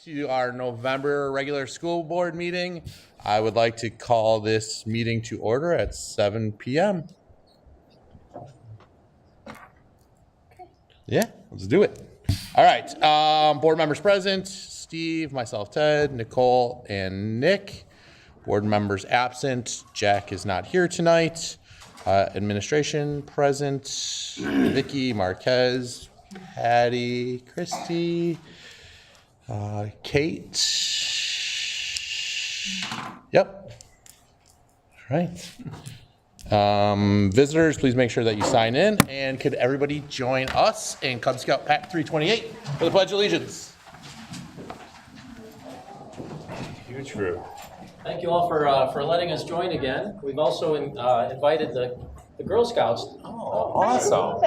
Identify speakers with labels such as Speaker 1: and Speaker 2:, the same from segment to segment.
Speaker 1: To our November regular school board meeting. I would like to call this meeting to order at 7 p.m. Yeah, let's do it. All right, board members present, Steve, myself, Ted, Nicole, and Nick. Board members absent, Jack is not here tonight. Administration present, Vicky, Marquez, Patty, Christy, Kate. Yep. All right. Visitors, please make sure that you sign in. And could everybody join us in Cub Scout Pack 328 for the Pledge of Allegiance?
Speaker 2: Huge group.
Speaker 3: Thank you all for letting us join again. We've also invited the Girl Scouts.
Speaker 1: Oh, awesome.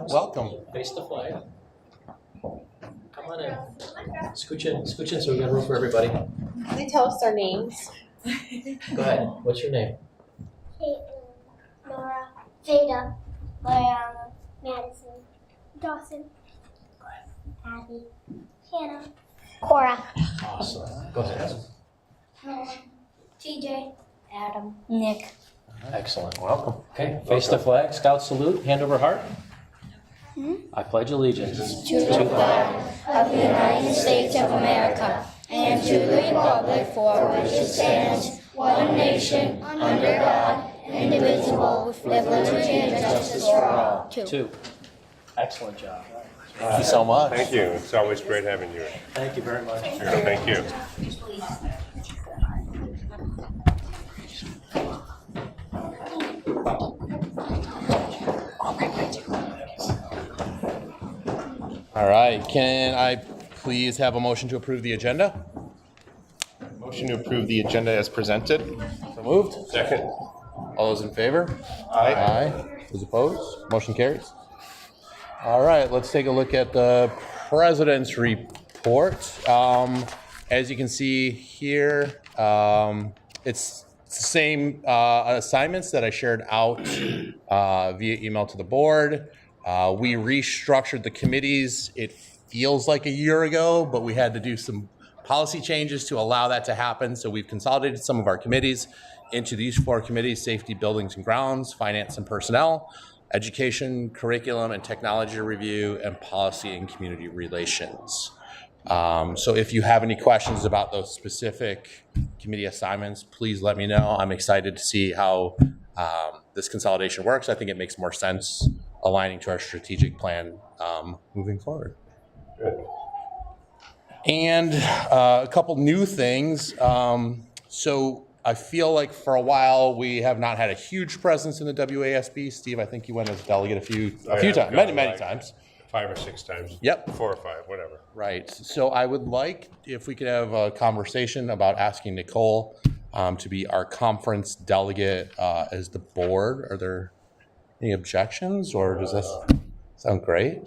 Speaker 1: Welcome.
Speaker 3: Face the flag. Come on in. Scooch in so we got room for everybody.
Speaker 4: Can they tell us their names?
Speaker 3: Go ahead. What's your name?
Speaker 5: Caitlin, Nora, Jada, Mariana, Madison, Dawson, Abby, Hannah, Cora,
Speaker 3: Awesome. Go ahead.
Speaker 5: TJ, Adam, Nick.
Speaker 3: Excellent.
Speaker 1: Welcome.
Speaker 3: Okay, face the flag, Scout salute, hand over heart. I pledge allegiance
Speaker 5: To the flag of the United States of America and to the republic for which it stands, one nation, under God, indivisible, with liberty and justice for all.
Speaker 3: Two. Excellent job.
Speaker 1: Thank you so much.
Speaker 2: Thank you. It's always great having you.
Speaker 3: Thank you very much.
Speaker 2: Thank you.
Speaker 1: All right, can I please have a motion to approve the agenda?
Speaker 2: Motion to approve the agenda as presented.
Speaker 1: So moved.
Speaker 2: Second.
Speaker 1: All those in favor?
Speaker 2: Aye.
Speaker 1: Aye. Those opposed? Motion carries. All right, let's take a look at the president's report. As you can see here, it's the same assignments that I shared out via email to the board. We restructured the committees. It feels like a year ago, but we had to do some policy changes to allow that to happen. So we've consolidated some of our committees into these four committees: safety, buildings and grounds, finance and personnel, education, curriculum and technology review, and policy and community relations. So if you have any questions about those specific committee assignments, please let me know. I'm excited to see how this consolidation works. I think it makes more sense aligning to our strategic plan moving forward.
Speaker 2: Good.
Speaker 1: And a couple new things. So I feel like for a while we have not had a huge presence in the WASB. Steve, I think you went as a delegate a few times, many times.
Speaker 2: 5 or 6 times.
Speaker 1: Yep.
Speaker 2: 4 or 5, whatever.
Speaker 1: Right. So I would like if we could have a conversation about asking Nicole to be our conference delegate as the board. Are there any objections, or does this sound great?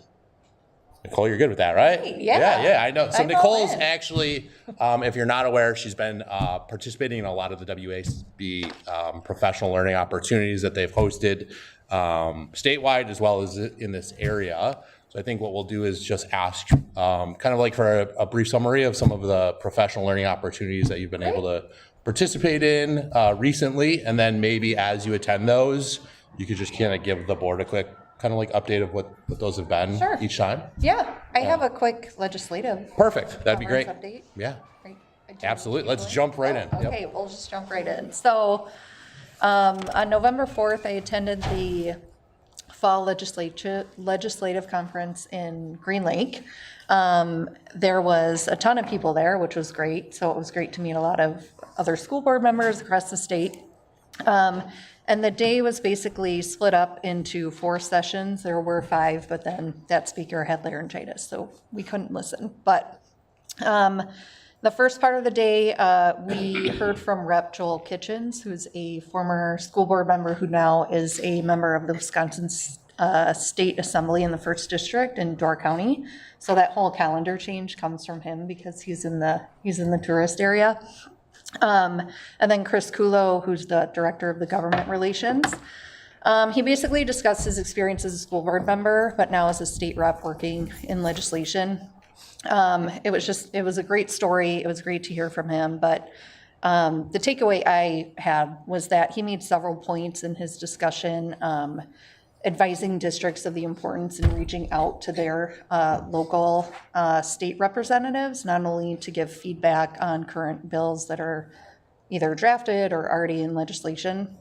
Speaker 1: Nicole, you're good with that, right?
Speaker 4: Yeah.
Speaker 1: I know. So
Speaker 4: I'm all
Speaker 1: Nicole's
Speaker 4: in.
Speaker 1: actually, if you're not aware, she's been participating in a lot of the WASB professional learning opportunities that they've hosted statewide as well as in this area. So I think what we'll do is just ask kind of like for a brief summary of some of the professional learning opportunities that you've been able to participate in recently. And then maybe as you attend those, you could just kind of give the board a quick kind of like update of what those have been
Speaker 4: Sure.
Speaker 1: each time.
Speaker 4: Yeah, I have a quick legislative
Speaker 1: Perfect. That'd be great.
Speaker 4: conference update.
Speaker 1: Yeah,
Speaker 4: Right.
Speaker 1: absolutely. Let's jump right in. Yep.
Speaker 4: Okay, we'll just jump right in. So on November 4th, I attended the Fall Legislative Conference in Green Lake. There was a ton of people there, which was great. So it was great to meet a lot of other school board members across the state. And the day was basically split up into 4 sessions. There were 5, but then that speaker had laryngitis, so we couldn't listen. But the first part of the day, we heard from Rep. Joel Kitchens, who's a former school board member who now is a member of the Wisconsin State Assembly in the 1st District in Door County. So that whole calendar change comes from him because he's in the tourist area. And then Chris Kulo, who's the director of the government relations. He basically discussed his experience as a school board member, but now as a state rep working in legislation. It was a great story. It was great to hear from him. But the takeaway I had was that he made several points in his discussion, advising districts of the importance in reaching out to their local state representatives, not only to give feedback on current bills that are either drafted or already in legislation,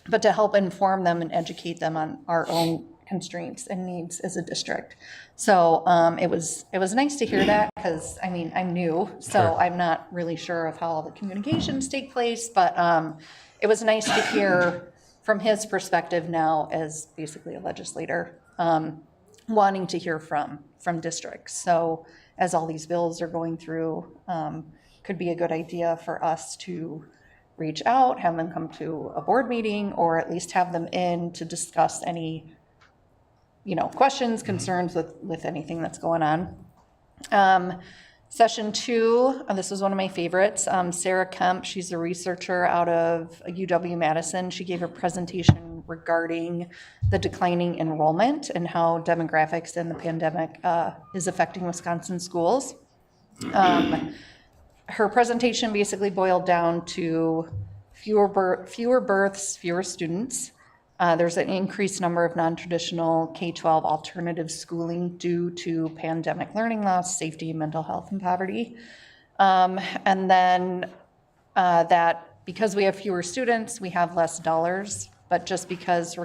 Speaker 4: but to help inform them and educate them on our own constraints and needs as a district. So it was nice to hear that, because I mean, I'm new, so I'm not really sure of how all the communications take place, but it was nice to hear from his perspective now as basically a legislator, wanting to hear from districts. So as all these bills are going through, could be a good idea for us to reach out, have them come to a board meeting, or at least have them in to discuss any, questions, concerns with anything that's going on. Session 2, this was one of my favorites. Sarah Kemp, she's a researcher out of UW-Madison. She gave a presentation regarding the declining enrollment and how demographics and the pandemic is affecting Wisconsin schools. Her presentation basically boiled down to fewer births, fewer students. There's an increased number of non-traditional K-12 alternative schooling due to pandemic learning loss, safety, mental health, and poverty. And then that because we have fewer students, we have less dollars, but just because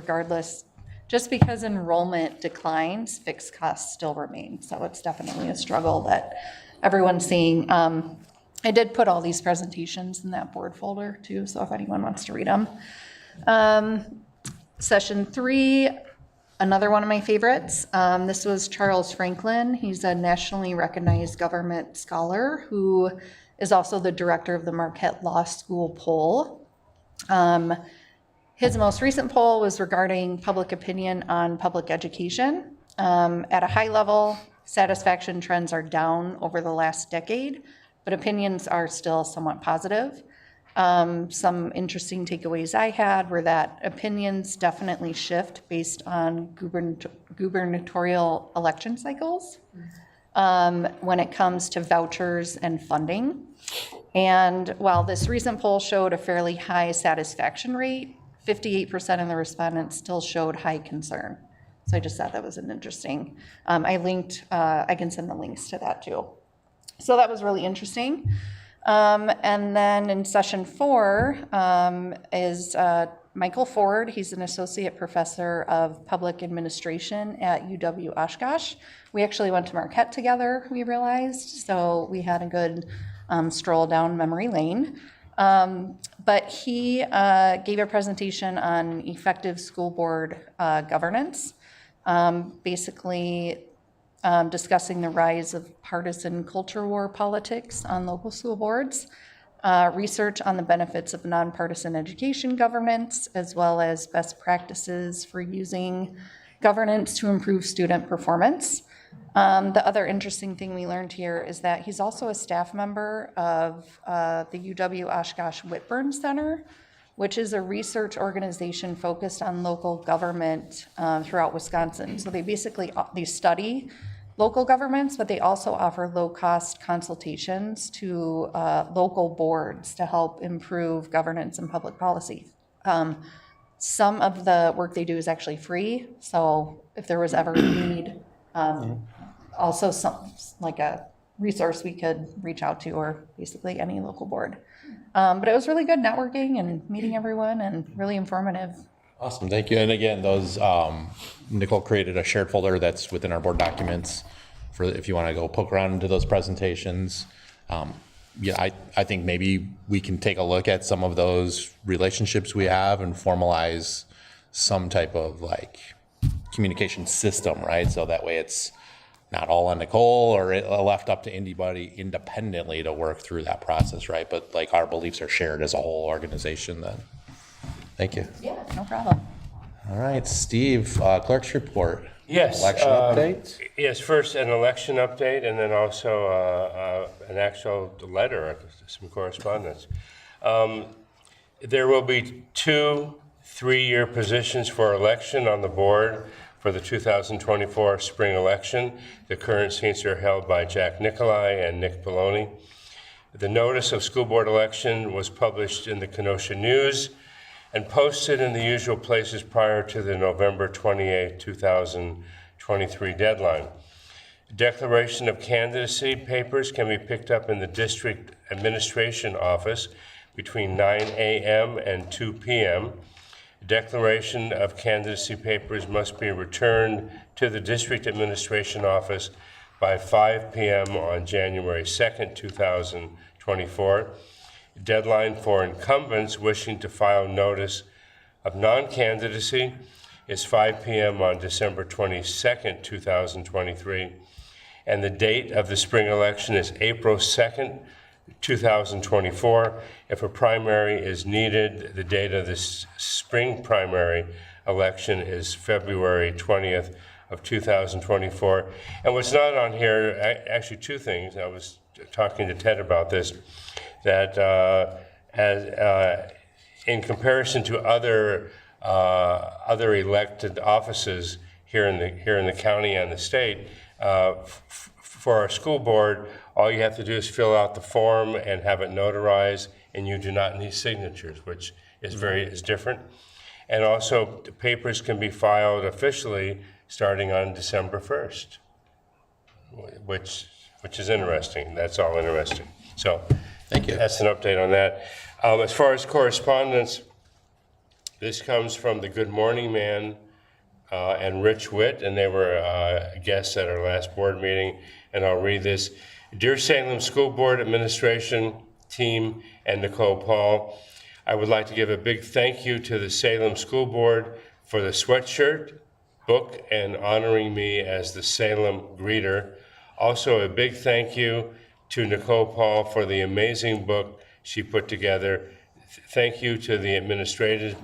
Speaker 4: enrollment declines, fixed costs still remain. So it's definitely a struggle that everyone's seeing. I did put all these presentations in that board folder too, so if anyone wants to read them. Session 3, another one of my favorites. This was Charles Franklin. He's a nationally recognized government scholar who is also the director of the Marquette Law School poll. His most recent poll was regarding public opinion on public education. At a high level, satisfaction trends are down over the last decade, but opinions are still somewhat positive. Some interesting takeaways I had were that opinions definitely shift based on gubernatorial election cycles when it comes to vouchers and funding. And while this recent poll showed a fairly high satisfaction rate, 58% of the respondents still showed high concern. So I just thought that was an interesting, I can send the links to that too. So that was really interesting. And then in session 4 is Michael Ford. He's an associate professor of public administration at UW-Oshkosh. We actually went to Marquette together, we realized, so we had a good stroll down memory lane. But he gave a presentation on effective school board governance, basically discussing the rise of partisan culture war politics on local school boards, research on the benefits of nonpartisan education governance, as well as best practices for using governance to improve student performance. The other interesting thing we learned here is that he's also a staff member of the UW-Oshkosh Whitburn Center, which is a research organization focused on local government throughout Wisconsin. So they study local governments, but they also offer low-cost consultations to local boards to help improve governance and public policy. Some of the work they do is actually free, so if there was ever a need, also like a resource we could reach out to, or basically any local board. But it was really good networking and meeting everyone, and really informative.
Speaker 1: Awesome, thank you. And again, those Nicole created a shared folder that's within our board documents for if you want to go poke around into those presentations. I think maybe we can take a look at some of those relationships we have and formalize some type of like communication system, right? So that way it's not all on Nicole or left up to anybody independently to work through that process, right? But like our beliefs are shared as a whole organization then. Thank you.
Speaker 4: Yeah, no problem.
Speaker 1: All right, Steve, clerk's report.
Speaker 6: Yes.
Speaker 1: Election update?
Speaker 6: Yes, first an election update, and then also an actual letter, some correspondence. There will be 2 3-year positions for election on the board for the 2024 spring election. The current seats are held by Jack Nicolai and Nick Poloni. The notice of school board election was published in the Kenosha News and posted in the usual places prior to the November 28, 2023 deadline. Declaration of candidacy papers can be picked up in the district administration office between 9 a.m. and 2 p.m. Declaration of candidacy papers must be returned to the district administration office by 5 p.m. on January 2nd, 2024. Deadline for incumbents wishing to file notice of non-candidacy is 5 p.m. on December 22nd, 2023. And the date of the spring election is April 2nd, 2024. If a primary is needed, the date of this spring primary election is February 20th of 2024. And what's not on here, actually two things. I was talking to Ted about this, that in comparison to other elected offices here in the county and the state, for our school board, all you have to do is fill out the form and have it notarized, and you do not need signatures, which is different. And also, the papers can be filed officially starting on December 1st, which is interesting. That's all interesting. So,
Speaker 1: Thank you.
Speaker 6: that's an update on that. As far as correspondence, this comes from the Good Morning Man and Rich Witt, and they were guests at our last board meeting, and I'll read this. Dear Salem School Board Administration team and Nicole Paul, I would like to give a big thank you to the Salem School Board for the sweatshirt, book, and honoring me as the Salem greeter. Also, a big thank you to Nicole Paul for the amazing book she put together. Thank you to the administration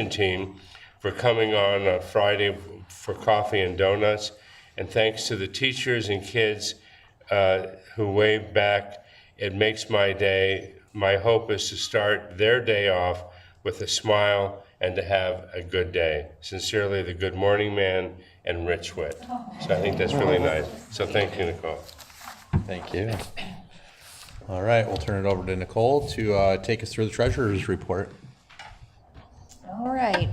Speaker 6: team for coming on Friday for coffee and donuts. And thanks to the teachers and kids who waved back. It makes my day. My hope is to start their day off with a smile and to have a good day. Sincerely, the Good Morning Man and Rich Witt. So I think that's really nice. So thank you, Nicole.
Speaker 1: Thank you. All right, we'll turn it over to Nicole to take us through the treasurer's report.
Speaker 4: All right.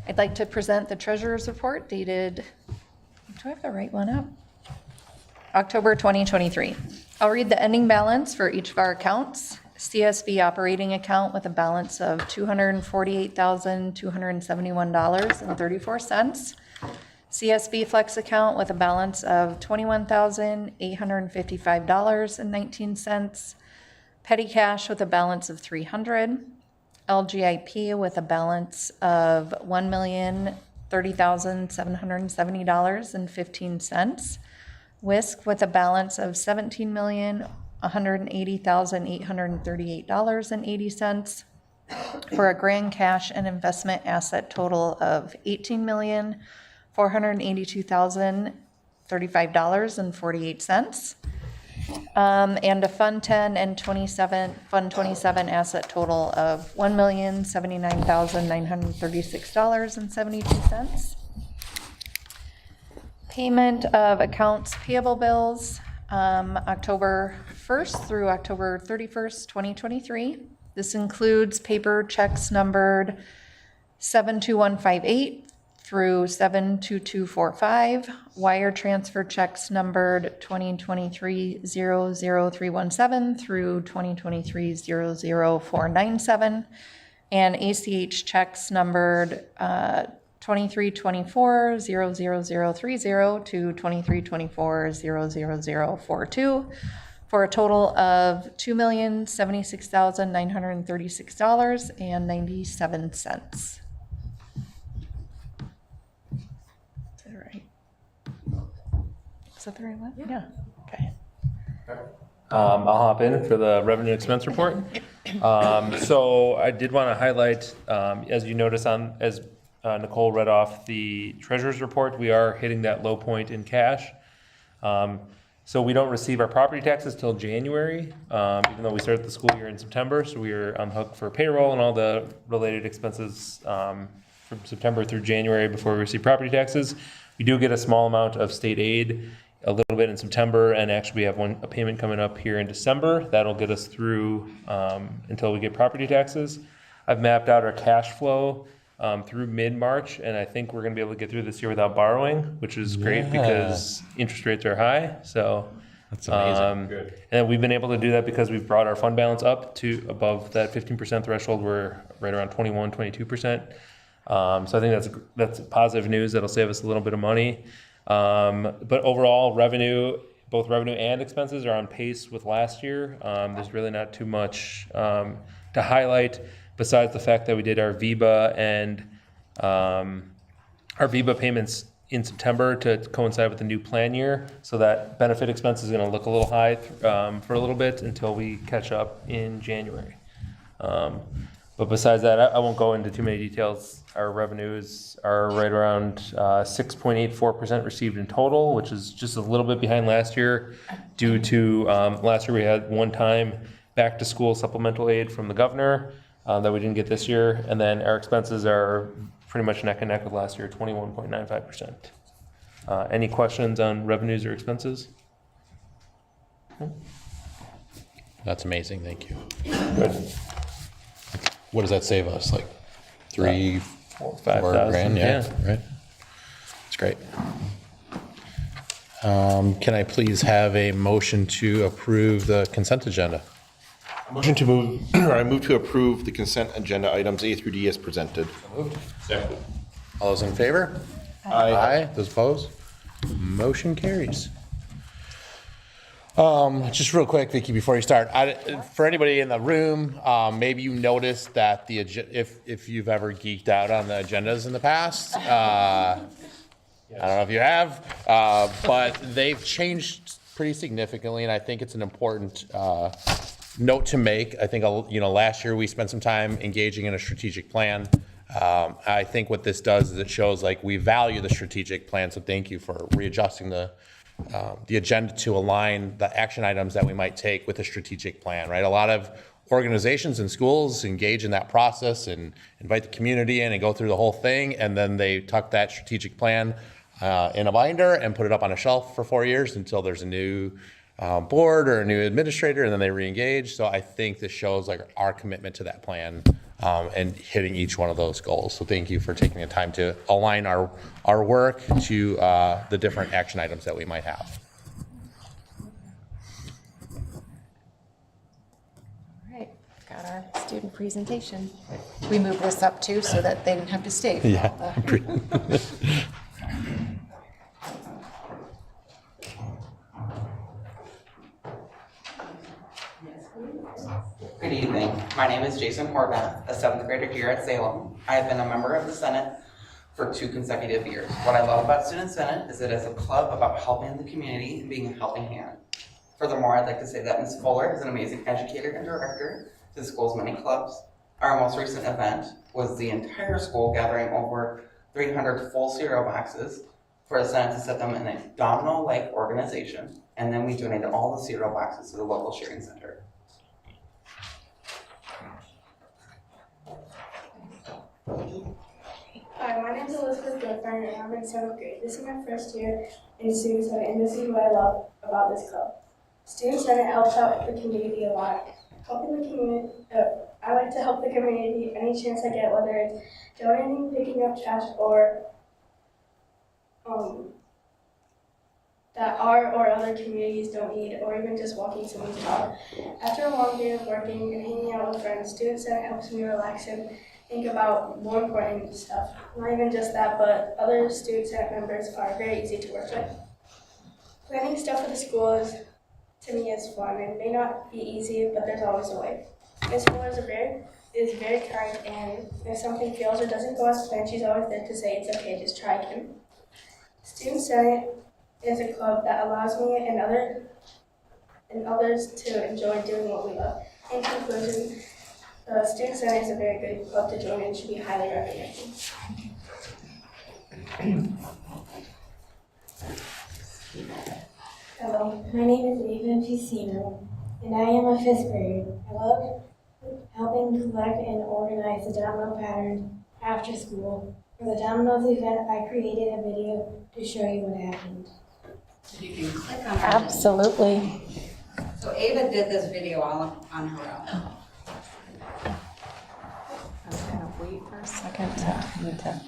Speaker 4: I'd like to present the treasurer's report dated, do I have the right one up? October 2023. I'll read the ending balance for each of our accounts. CSB operating account with a balance of $248,271.34. CSB Flex account with a balance of $21,855.19. Petty cash with a balance of $300. LGIP with a balance of $1,030,770.15. WISC with a balance of $17,180,838.80 for a grand cash and investment asset total of $18,482,035.48. And a Fund 10 and Fund 27 asset total of $1,079,936.72. Payment of accounts payable bills, October 1st through October 31st, 2023. This includes paper checks numbered 72158 through 72245, wire transfer checks numbered 2023-00317 through 2023-00497, and ACH checks numbered 2324-00030 to 2324-00042 for a total of $2,076,936.97. Is that right? Is that the right one? Yeah. Okay.
Speaker 7: I'll hop in for the revenue expense report. So I did want to highlight, as you notice as Nicole read off the treasurer's report, we are hitting that low point in cash. So we don't receive our property taxes till January, even though we started the school year in September. So we are on the hook for payroll and all the related expenses from September through January before we receive property taxes. We do get a small amount of state aid, a little bit in September, and actually we have a payment coming up here in December. That'll get us through until we get property taxes. I've mapped out our cash flow through mid-March, and I think we're gonna be able to get through this year without borrowing, which is great because interest rates are high, so.
Speaker 1: That's amazing.
Speaker 7: Good. And we've been able to do that because we've brought our fund balance up to above that 15% threshold. We're right around 21, 22%. So I think that's positive news. That'll save us a little bit of money. But overall, both revenue and expenses are on pace with last year. There's really not too much to highlight besides the fact that we did our VEBA and our VEBA payments in September to coincide with the new plan year. So that benefit expense is going to look a little high for a little bit until we catch up in January. But besides that, I won't go into too many details. Our revenues are right around 6.84% received in total, which is just a little bit behind last year due to last year we had one-time back-to-school supplemental aid from the governor that we didn't get this year. And then our expenses are pretty much neck and neck with last year, 21.95%. Any questions on revenues or expenses?
Speaker 1: That's amazing. Thank you.
Speaker 7: Good.
Speaker 1: What does that save us? Like 3, 4
Speaker 7: $5,000,
Speaker 1: grand? Yeah,
Speaker 7: yeah.
Speaker 1: right. It's great. Can I please have a motion to approve the consent agenda?
Speaker 2: I move to approve the consent agenda items A through D as presented.
Speaker 6: Second.
Speaker 1: All those in favor?
Speaker 2: Aye.
Speaker 1: Those opposed? Motion carries. Just real quick, Vicky, before you start, for anybody in the room, maybe you noticed that if you've ever geeked out on the agendas in the past, I don't know if you have, but they've changed pretty significantly, and I think it's an important note to make. I think, last year we spent some time engaging in a strategic plan. I think what this does is it shows like we value the strategic plan, so thank you for readjusting the agenda to align the action items that we might take with a strategic plan, right? A lot of organizations and schools engage in that process and invite the community in and go through the whole thing, and then they tuck that strategic plan in a binder and put it up on a shelf for 4 years until there's a new board or a new administrator, and then they re-engage. So I think this shows like our commitment to that plan and hitting each one of those goals. So thank you for taking the time to align our work to the different action items that we might have.
Speaker 8: All right, got our student presentation. We moved this up too so that they didn't have to stay. for
Speaker 1: Yeah.
Speaker 8: all the-
Speaker 9: Good evening. My name is Jason Horvath, a 7th grader here at Salem. I have been a member of the Senate for 2 consecutive years. What I love about Student Senate is it is a club about helping the community and being a helping hand. Furthermore, I'd like to say that Ms. Fuller is an amazing educator and director to the school's many clubs. Our most recent event was the entire school gathering over 300 full cereal boxes for the Senate to set them in a domino-like organization, and then we donated all the cereal boxes to the local sharing center.
Speaker 10: Hi, my name is Elizabeth Goodburn, and I'm in 7th grade. This is my first year in Student Senate, and this is what I love about this club. Student Senate helps out the community a lot. Helping the community, I like to help the community any chance I get, whether it's donating, picking up trash, or that our or other communities don't need, or even just walking someone's dog. After a long day of working and hanging out with friends, Student Senate helps me relax and think about more important stuff. Not even just that, but other Student Senate members are very easy to work with. Planning stuff for the school to me is fun. It may not be easy, but there's always a way. Ms. Fuller is very kind, and if something fails or doesn't go as planned, she's always there to say it's okay, just try again. Student Senate is a club that allows me and others to enjoy doing what we love. In conclusion, Student Senate is a very good club to join and should be highly recommended. Hello, my name is Ava Piscino, and I am a 5th grade. I love helping collect and organize the domino pattern after school. For the dominoes event, I created a video to show you what happened.
Speaker 11: You can click on it.
Speaker 8: Absolutely.
Speaker 11: So Ava did this video all on her own.
Speaker 8: I'm gonna wait for a second to.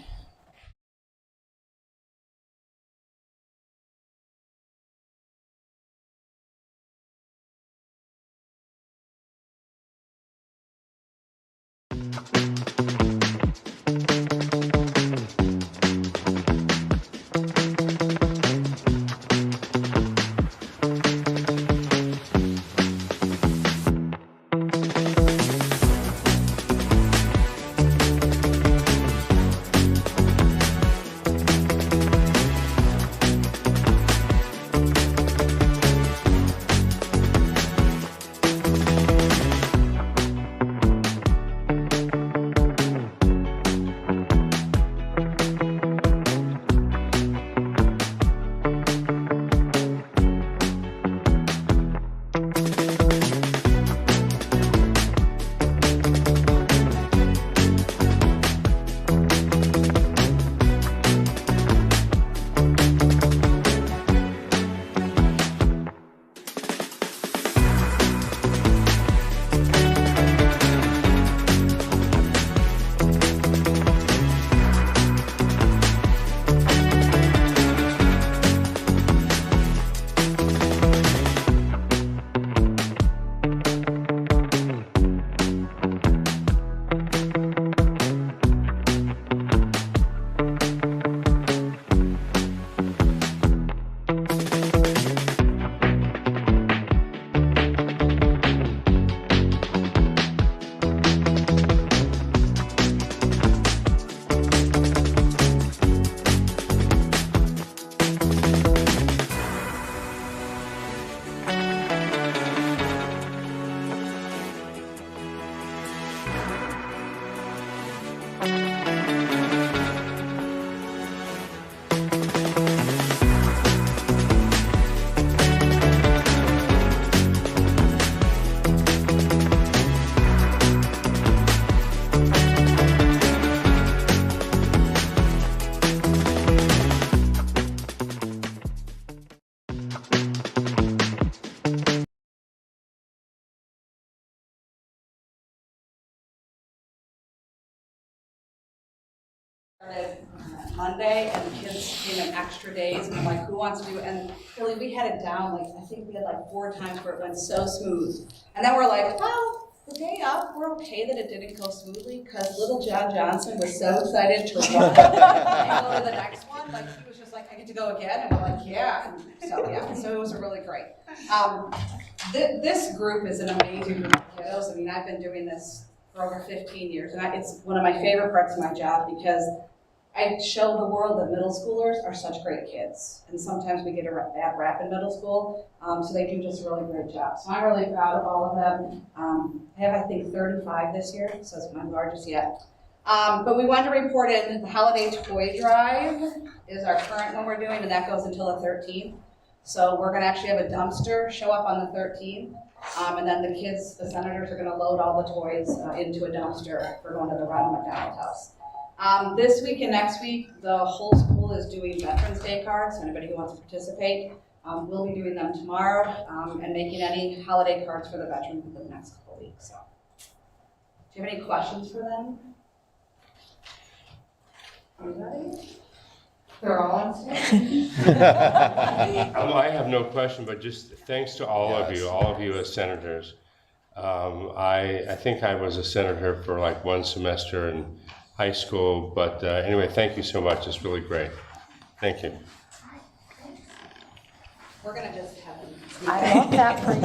Speaker 11: Monday, and the kids came in extra days, and I'm like, who wants to do it? And really, we had it down, like, I think we had like 4 times where it went so smooth. And then we're like, well, the day up, we're okay that it didn't go smoothly, because little John Johnson was so excited to run and go to the next one. Like, he was just like, I get to go again, and we're like, yeah. And so, yeah, so it was really great. This group is an amazing group of kiddos. I mean, I've been doing this for over 15 years, and it's one of my favorite parts of my job, because I show the world that middle schoolers are such great kids. And sometimes we get a bad rap in middle school, so they do just a really great job. So I'm really proud of all of them. I have, I think, 35 this year, so it's my largest yet. But we wanted to report in the holiday toy drive is our current one we're doing, and that goes until the 13th. So we're gonna actually have a dumpster show up on the 13th. And then the kids, the senators, are gonna load all the toys into a dumpster for going to the Ronald McDonald House. This week and next week, the whole school is doing Veterans Day cards. So anybody who wants to participate, we'll be doing them tomorrow and making any holiday cards for the veterans in the next couple of weeks. So, do you have any questions for them? Anybody? They're all on stage.
Speaker 6: I have no question, but just thanks to all of you as senators. I think I was a senator for like 1 semester in high school, but anyway, thank you so much. It's really great. Thank you.
Speaker 11: We're gonna just have them.
Speaker 8: I love that for you.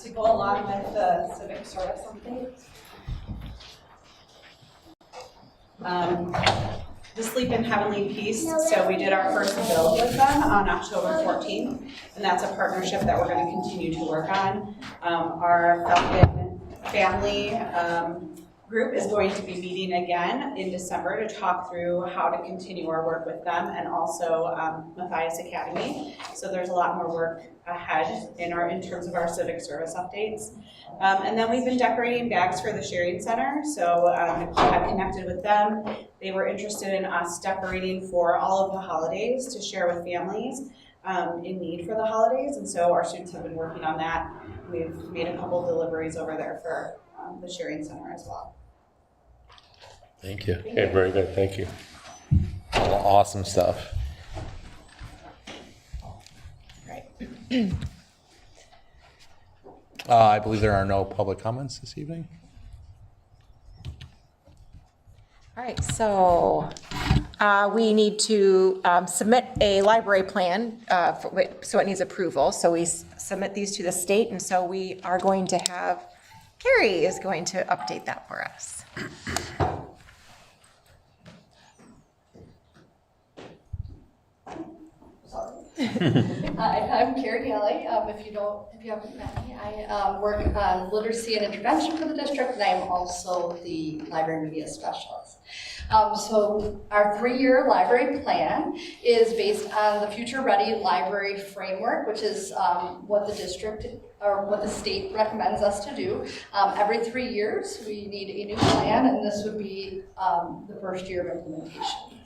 Speaker 11: To go along with the civic service update. The Sleep in Heavenly Peace, so we did our first build with them on October 14th, and that's a partnership that we're going to continue to work on. Our Falcon family group is going to be meeting again in December to talk through how to continue our work with them and also Matthias Academy. So there's a lot more work ahead in terms of our civic service updates. And then we've been decorating bags for the Sharing Center. So I've connected with them. They were interested in us decorating for all of the holidays to share with families in need for the holidays. And so our students have been working on that. We've made a couple deliveries over there for the Sharing Center as well.
Speaker 1: Thank you.
Speaker 6: Okay, very good, thank you.
Speaker 1: Awesome stuff.
Speaker 8: Right.
Speaker 1: I believe there are no public comments this evening.
Speaker 8: All right, so we need to submit a library plan, so it needs approval. So we submit these to the state, and so we are going to have, Carrie is going to update that for us.
Speaker 10: Hi, I'm Carrie Kelly. If you haven't met me, I work on literacy and intervention for the district, and I'm also the library media specialist. So our 3-year library plan is based on the Future Ready Library Framework, which is what the district or what the state recommends us to do. Every 3 years, we need a new plan, and this would be the first year of implementation.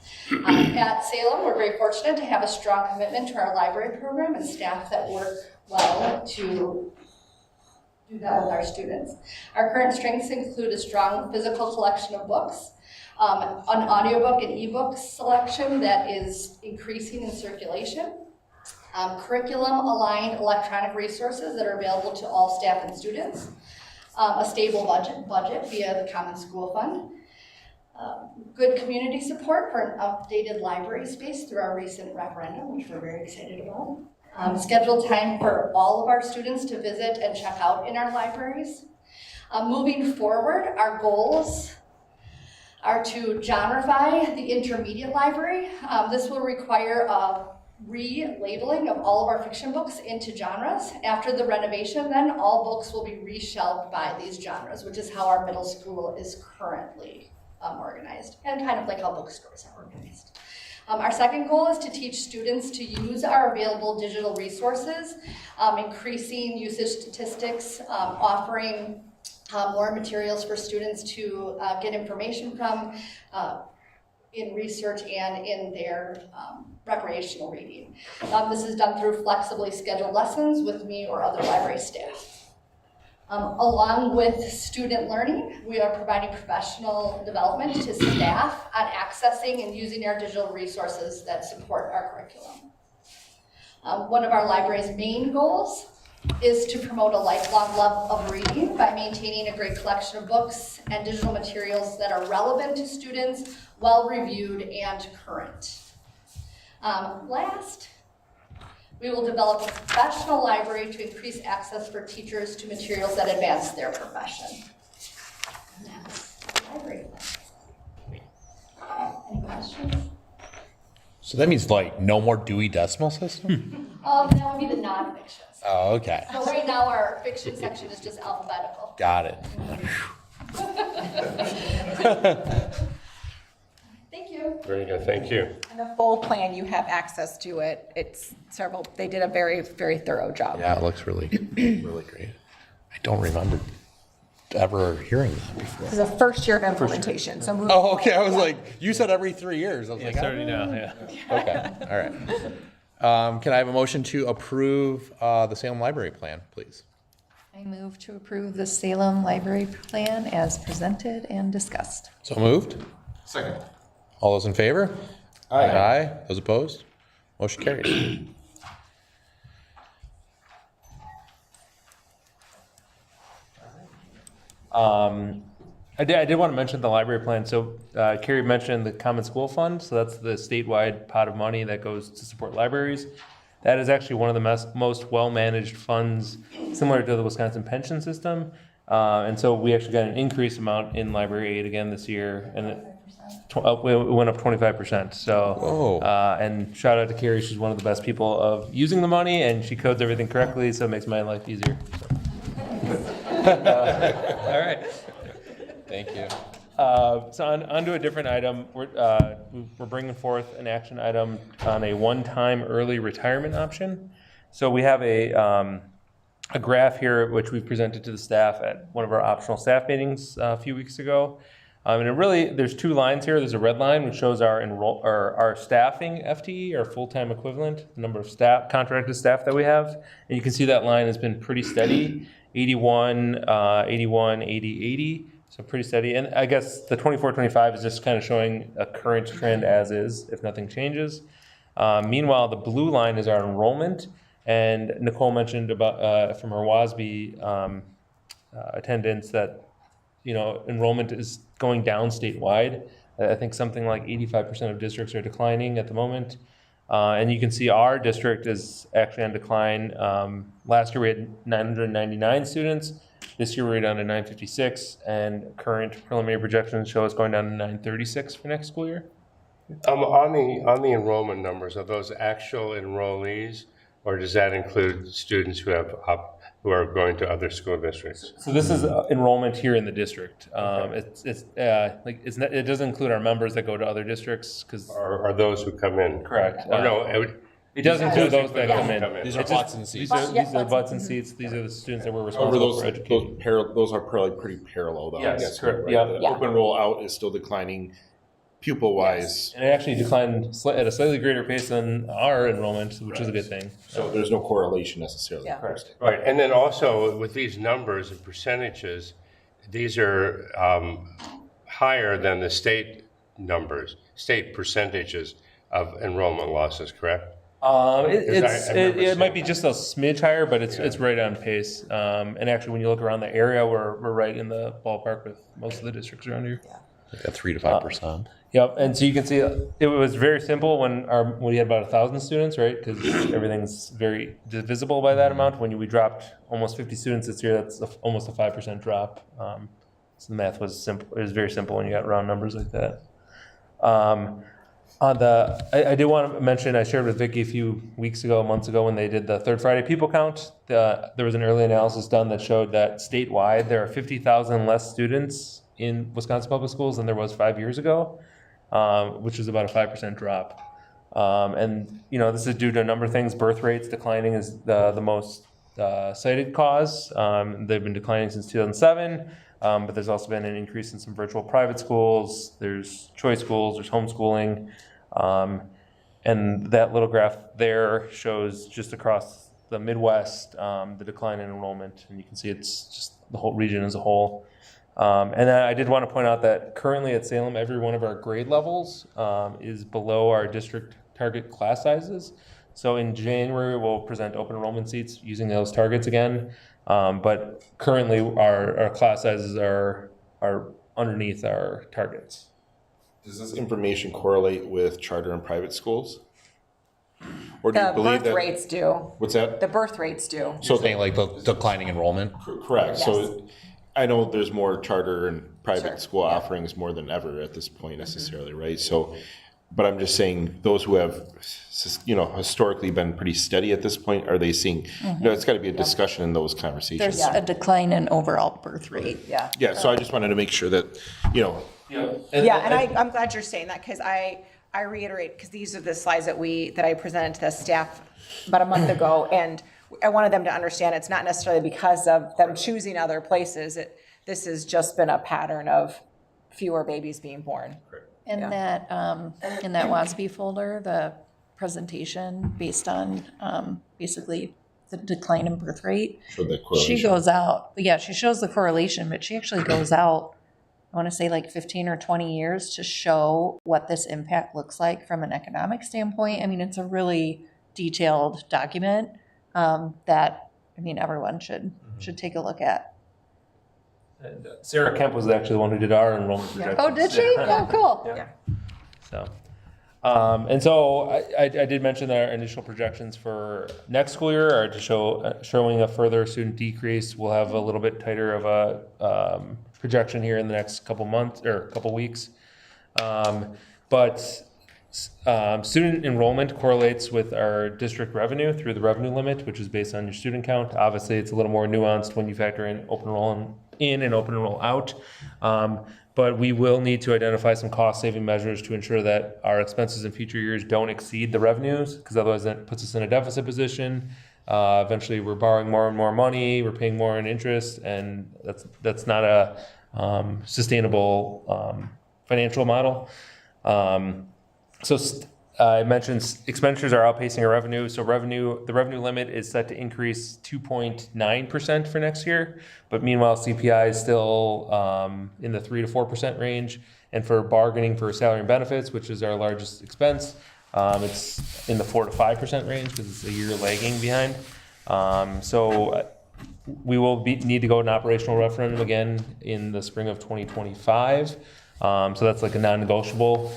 Speaker 10: At Salem, we're very fortunate to have a strong commitment to our library program and staff that work well to do that with our students. Our current strengths include a strong physical collection of books, an audiobook and ebook selection that is increasing in circulation, curriculum-aligned electronic resources that are available to all staff and students, a stable budget via the Common School Fund, good community support for an updated library space through our recent referendum, which we're very excited about. Scheduled time for all of our students to visit and check out in our libraries. Moving forward, our goals are to genreify the intermediate library. This will require a relabeling of all of our fiction books into genres. After the renovation, then all books will be reshelved by these genres, which is how our middle school is currently organized, and kind of like how bookstores are organized. Our second goal is to teach students to use our available digital resources, increasing usage statistics, offering more materials for students to get information from in research and in their recreational reading. This is done through flexibly scheduled lessons with me or other library staff. Along with student learning, we are providing professional development to staff on accessing and using our digital resources that support our curriculum. One of our library's main goals is to promote a lifelong love of reading by maintaining a great collection of books and digital materials that are relevant to students, well-reviewed, and current. Last, we will develop a professional library to increase access for teachers to materials that advance their profession. And that's the library. Any questions?
Speaker 1: So that means like no more Dewey Decimal System?
Speaker 10: That would be the non-fiction.
Speaker 1: Oh, okay.
Speaker 10: So right now our fiction section is just alphabetical.
Speaker 1: Got it.
Speaker 10: Thank you.
Speaker 6: Very good, thank you.
Speaker 8: And the full plan, you have access to it. It's several, they did a very, very thorough job.
Speaker 1: Yeah, it looks really, really great. I don't remember ever hearing that before.
Speaker 8: This is a first year of implementation, so moving
Speaker 1: Oh, okay. I was like, you said every 3 years. I was like,
Speaker 7: Starting now, yeah.
Speaker 1: okay. All right. Can I have a motion to approve the Salem Library Plan, please?
Speaker 4: I move to approve the Salem Library Plan as presented and discussed.
Speaker 1: So moved.
Speaker 2: Second.
Speaker 1: All those in favor?
Speaker 2: Aye.
Speaker 1: Aye. Those opposed? Motion carries.
Speaker 7: I did want to mention the library plan. So Carrie mentioned the Common School Fund. So that's the statewide pot of money that goes to support libraries. That is actually one of the most well-managed funds, similar to the Wisconsin pension system. And so we actually got an increased amount in library aid again this year, and it went up 25%. So, and shout out to Carrie. She's one of the best people of using the money, and she codes everything correctly, so it makes my life easier. All right.
Speaker 1: Thank you.
Speaker 7: So on to a different item. We're bringing forth an action item on a one-time early retirement option. So we have a graph here, which we presented to the staff at one of our optional staff meetings a few weeks ago. And it really, there's two lines here. There's a red line, which shows our staffing FTE, our full-time equivalent, the number of staff, contracted staff that we have. And you can see that line has been pretty steady, 81, 81, 80, 80. So pretty steady. And I guess the 24-25 is just kind of showing a current trend as is, if nothing changes. Meanwhile, the blue line is our enrollment. And Nicole mentioned about from her WASB attendance that, you know, enrollment is going down statewide. I think something like 85% of districts are declining at the moment. And you can see our district is actually on decline. Last year we had 999 students. This year we're down to 956, and current preliminary projections show us going down to 936 for next school year.
Speaker 6: On the enrollment numbers, are those actual enrollees, or does that include students who are going to other school districts?
Speaker 7: So this is enrollment here in the district. It doesn't include our members that go to other districts because
Speaker 6: Are those who come in?
Speaker 7: correct.
Speaker 6: No,
Speaker 7: it does include those that come in.
Speaker 1: These are butts and seats.
Speaker 7: These are butts and seats. These are the students that we're responsible for educating.
Speaker 2: Those are probably pretty parallel though. I
Speaker 7: Yes,
Speaker 2: guess,
Speaker 7: correct.
Speaker 2: right?
Speaker 7: Yeah.
Speaker 2: The
Speaker 8: Yeah.
Speaker 2: open roll out is still declining pupil-wise,
Speaker 7: And it actually declined at a slightly greater pace than our enrollment, which is a good thing.
Speaker 2: so there's no correlation necessarily.
Speaker 8: Yeah.
Speaker 6: right. And then also with these numbers and percentages, these are higher than the state numbers, state percentages of enrollment losses, correct?
Speaker 7: It might be just a smidge higher, but it's right on pace. And actually, when you look around the area, we're right in the ballpark with most of the districts around here.
Speaker 1: Like that 3 to 5%.
Speaker 7: Yep, and so you can see it was very simple when we had about 1,000 students, right? Because everything's very divisible by that amount. When we dropped almost 50 students this year, that's almost a 5% drop. So the math was simple. It was very simple when you got round numbers like that. I did want to mention, I shared with Vicki a few months ago, when they did the Third Friday people count. There was an early analysis done that showed that statewide there are 50,000 less students in Wisconsin public schools than there was 5 years ago, which is about a 5% drop. And you know, this is due to a number of things. Birth rates declining is the most cited cause. They've been declining since 2007. But there's also been an increase in some virtual private schools. There's choice schools, there's homeschooling. And that little graph there shows just across the Midwest, the decline in enrollment. And you can see it's just the whole region as a whole. And then I did want to point out that currently at Salem, every one of our grade levels is below our district target class sizes. So in January, we'll present open enrollment seats using those targets again. But currently, our class sizes are underneath our targets.
Speaker 2: Does this information correlate with charter and private schools? Or do you
Speaker 8: The
Speaker 2: believe
Speaker 8: birth
Speaker 2: that?
Speaker 8: rates do.
Speaker 2: What's that?
Speaker 8: The birth rates do.
Speaker 1: So saying like the declining enrollment.
Speaker 2: Correct.
Speaker 8: Yes.
Speaker 2: So I know there's more charter and private
Speaker 8: Sure.
Speaker 2: school offerings more than ever at this point necessarily, right? So, but I'm just saying those who have, historically been pretty steady at this point, are they seeing, it's got to be a discussion in those conversations.
Speaker 4: There's a decline in overall birth rate.
Speaker 8: Yeah.
Speaker 2: Yeah, so I just wanted to make sure that,
Speaker 8: Yeah, and I'm glad you're saying that, because I reiterate, because these are the slides that I presented to the staff about a month ago, and I wanted them to understand it's not necessarily because of them choosing other places. This has just been a pattern of fewer babies being born.
Speaker 4: In that WASB folder, the presentation based on basically the decline in birth rate,
Speaker 2: for the
Speaker 4: she
Speaker 2: correlation.
Speaker 4: goes out, she shows the correlation, but she actually goes out, I want to say like 15 or 20 years to show what this impact looks like from an economic standpoint. I mean, it's a really detailed document that, everyone should take a look at.
Speaker 7: And, Sarah Kemp was actually the one who did our enrollment projections.
Speaker 4: Oh, did she? Oh, cool.
Speaker 7: Yeah. So, and so I did mention that our initial projections for next school year are to showing a further student decrease. We'll have a little bit tighter of a projection here in the next couple months or couple weeks. But student enrollment correlates with our district revenue through the revenue limit, which is based on your student count. Obviously, it's a little more nuanced when you factor in open enroll in and open enroll out. But we will need to identify some cost-saving measures to ensure that our expenses in future years don't exceed the revenues, because otherwise that puts us in a deficit position. Eventually, we're borrowing more and more money, we're paying more in interest, and that's not a sustainable financial model. I mentioned expenditures are outpacing our revenue. So the revenue limit is set to increase 2.9% for next year. But meanwhile, CPI is still in the 3 to 4% range. And for bargaining for salary and benefits, which is our largest expense, it's in the 4 to 5% range because it's a year lagging behind. We will need to go an operational referendum again in the spring of 2025. So that's like a non-negotiable.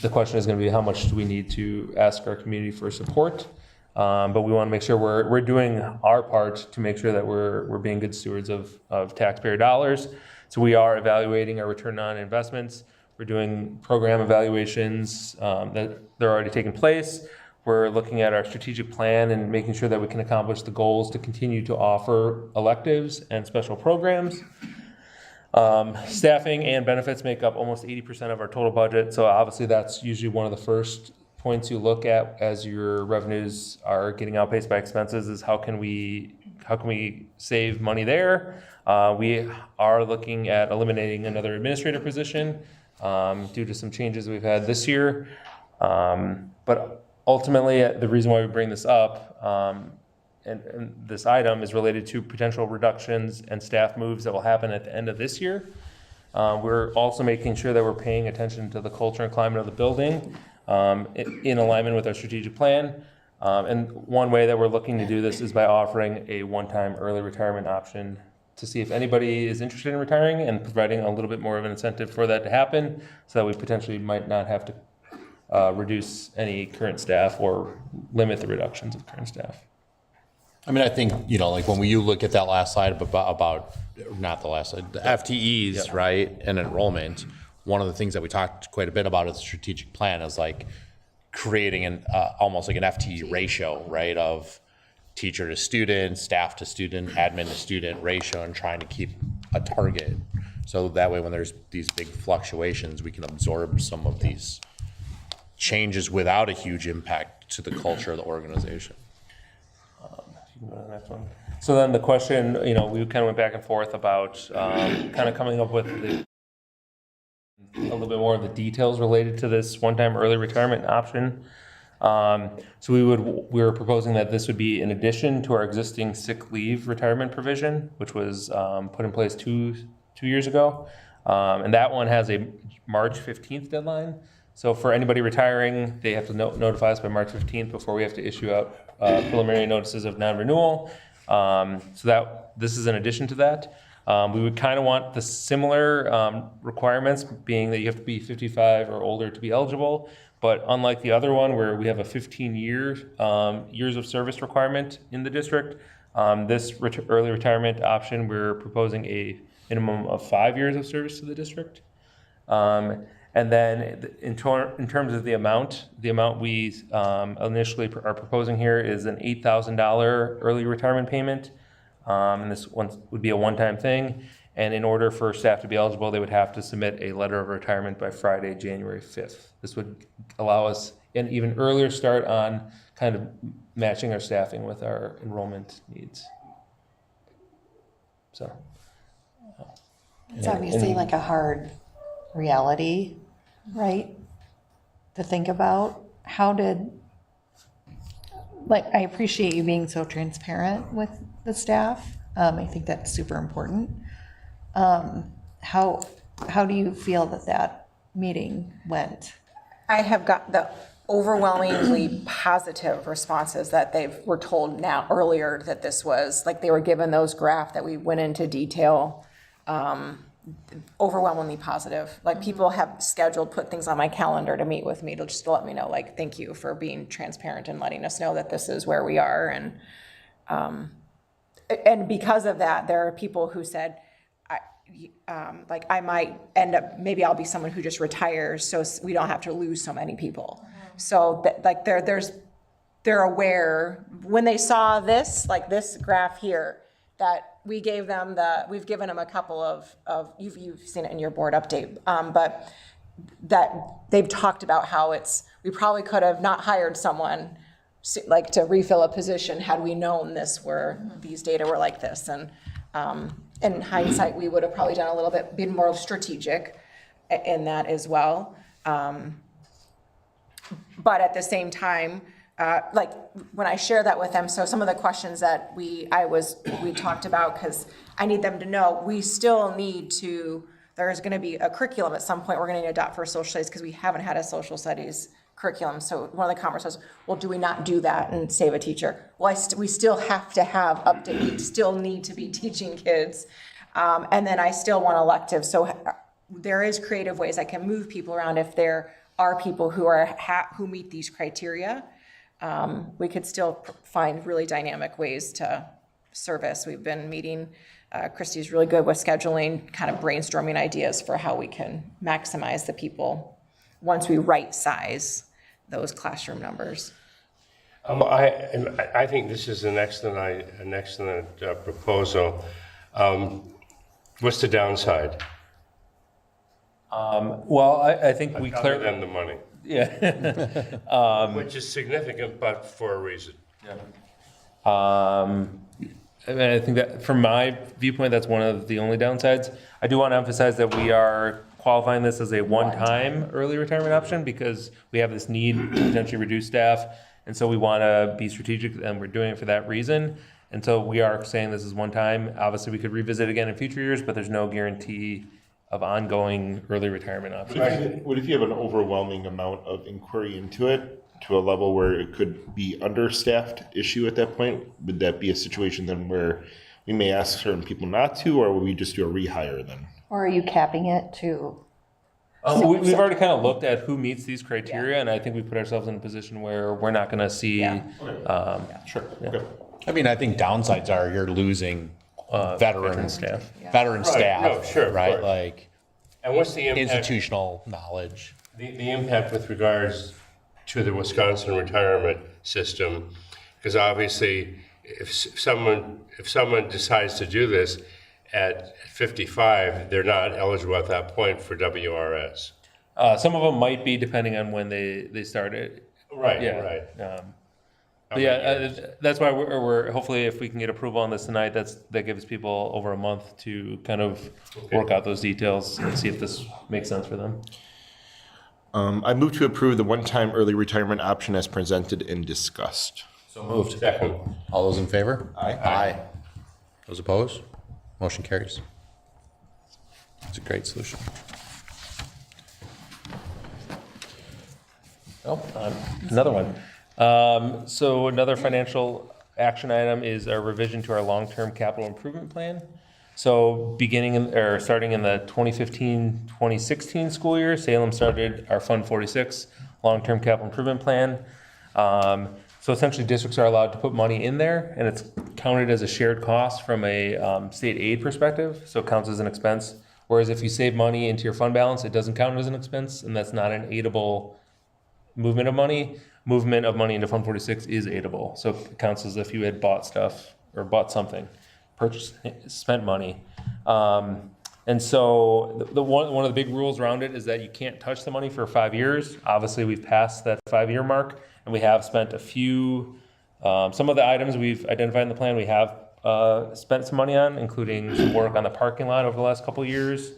Speaker 7: The question is going to be how much do we need to ask our community for support? But we want to make sure we're doing our part to make sure that we're being good stewards of taxpayer dollars. So we are evaluating our return on investments. We're doing program evaluations that they're already taking place. We're looking at our strategic plan and making sure that we can accomplish the goals to continue to offer electives and special programs. Staffing and benefits make up almost 80% of our total budget. So obviously that's usually one of the first points you look at as your revenues are getting outpaced by expenses is how can we save money there? We are looking at eliminating another administrator position due to some changes we've had this year. But ultimately, the reason why we bring this up and this item is related to potential reductions and staff moves that will happen at the end of this year. We're also making sure that we're paying attention to the culture and climate of the building in alignment with our strategic plan. And one way that we're looking to do this is by offering a one-time early retirement option to see if anybody is interested in retiring and providing a little bit more of an incentive for that to happen so that we potentially might not have to reduce any current staff or limit the reductions of current staff.
Speaker 1: I mean, I think, like when you look at that last slide about not the last slide, the FTEs, right, and enrollment, one of the things that we talked quite a bit about is the strategic plan is like creating an almost like an FTE ratio, right, of teacher to student, staff to student, admin to student ratio, and trying to keep a target. So that way when there's these big fluctuations, we can absorb some of these changes without a huge impact to the culture of the organization.
Speaker 7: So then the question, we kind of went back and forth about kind of coming up with a little bit more of the details related to this one-time early retirement option. So we were proposing that this would be in addition to our existing sick leave retirement provision, which was put in place two years ago. And that one has a March 15th deadline. So for anybody retiring, they have to notify us by March 15th before we have to issue out preliminary notices of non-renewal. So this is in addition to that. We would kind of want the similar requirements, being that you have to be 55 or older to be eligible. But unlike the other one where we have a 15 years of service requirement in the district, this early retirement option, we're proposing a minimum of 5 years of service to the district. And then in terms of the amount we initially are proposing here is an $8,000 early retirement payment. And this one would be a one-time thing. And in order for staff to be eligible, they would have to submit a letter of retirement by Friday, January 5th. This would allow us an even earlier start on kind of matching our staffing with our enrollment needs. So.
Speaker 4: It's obviously like a hard reality, right? To think about I appreciate you being so transparent with the staff. I think that's super important. How do you feel that meeting went?
Speaker 8: I have got the overwhelmingly positive responses that were told earlier that this was, like they were given those graphs that we went into detail, overwhelmingly positive. Like people have put things on my calendar to meet with me to just let me know, like, thank you for being transparent and letting us know that this is where we are. And because of that, there are people who said, I might end up, maybe I'll be someone who just retires so we don't have to lose so many people. So like they're aware when they saw this, like this graph here, that we gave them we've given them a couple of you've seen it in your board update, but that they've talked about how we probably could have not hired someone like to refill a position had we known these data were like this. And in hindsight, we would have probably done a little bit, been more strategic in that as well. But at the same time, like when I share that with them, so some of the questions that we talked about, because I need them to know, we still need to, there's gonna be a curriculum at some point we're gonna need to adopt for social studies, because we haven't had a social studies curriculum. So one of the conversations, well, do we not do that and save a teacher? Well, we still have to have update, we still need to be teaching kids. And then I still want electives. So there is creative ways I can move people around if there are people who meet these criteria. We could still find really dynamic ways to service. We've been meeting, Christy's really good with scheduling, kind of brainstorming ideas for how we can maximize the people once we right size those classroom numbers.
Speaker 6: I think this is an excellent proposal. What's the downside?
Speaker 7: Well, I think we
Speaker 6: Other
Speaker 7: clearly,
Speaker 6: than the money,
Speaker 7: yeah.
Speaker 6: which is significant, but for a reason.
Speaker 7: I mean, I think that from my viewpoint, that's one of the only downsides. I do want to emphasize that we are qualifying this as a one-time early retirement option because we have this need to potentially reduce staff. And so we want to be strategic, and we're doing it for that reason. And so we are saying this is one time. Obviously, we could revisit again in future years, but there's no guarantee of ongoing early retirement options.
Speaker 2: What if you have an overwhelming amount of inquiry into it to a level where it could be understaffed issue at that point? Would that be a situation then where we may ask certain people not to, or would we just do a rehire then?
Speaker 4: Or are you capping it to?
Speaker 7: We've already kind of looked at who meets these criteria, and I think we put ourselves in a position where we're not going to see.
Speaker 2: Sure. Okay.
Speaker 1: I mean, I think downsides are you're losing veteran
Speaker 7: staff.
Speaker 1: veteran
Speaker 6: Right.
Speaker 1: staff,
Speaker 6: No, sure, of
Speaker 1: right?
Speaker 6: course.
Speaker 1: Like
Speaker 6: And what's the impact?
Speaker 1: institutional knowledge.
Speaker 6: The impact with regards to the Wisconsin retirement system, because obviously, if someone decides to do this at 55, they're not eligible at that point for WRS.
Speaker 7: Some of them might be depending on when they started.
Speaker 6: Right,
Speaker 7: Yeah.
Speaker 6: right.
Speaker 7: But yeah, that's why we're hopefully if we can get approval on this tonight, that gives people over a month to kind of work out those details and see if this makes sense for them.
Speaker 2: I move to approve the one-time early retirement option as presented and discussed.
Speaker 1: So moved.
Speaker 6: Second.
Speaker 1: All those in favor?
Speaker 2: Aye.
Speaker 1: Aye. Those opposed? Motion carries. It's a great solution.
Speaker 7: Another one. So another financial action item is a revision to our long-term capital improvement plan. So starting in the 2015-2016 school year, Salem started our Fund 46 long-term capital improvement plan. So essentially districts are allowed to put money in there, and it's counted as a shared cost from a state aid perspective. So it counts as an expense. Whereas if you save money into your fund balance, it doesn't count as an expense, and that's not an aidable movement of money. Movement of money into Fund 46 is aidable. So it counts as if you had bought stuff or bought something, spent money. And so one of the big rules around it is that you can't touch the money for 5 years. Obviously, we've passed that 5-year mark, and we have spent a few, some of the items we've identified in the plan we have spent some money on, including some work on the parking lot over the last couple of years.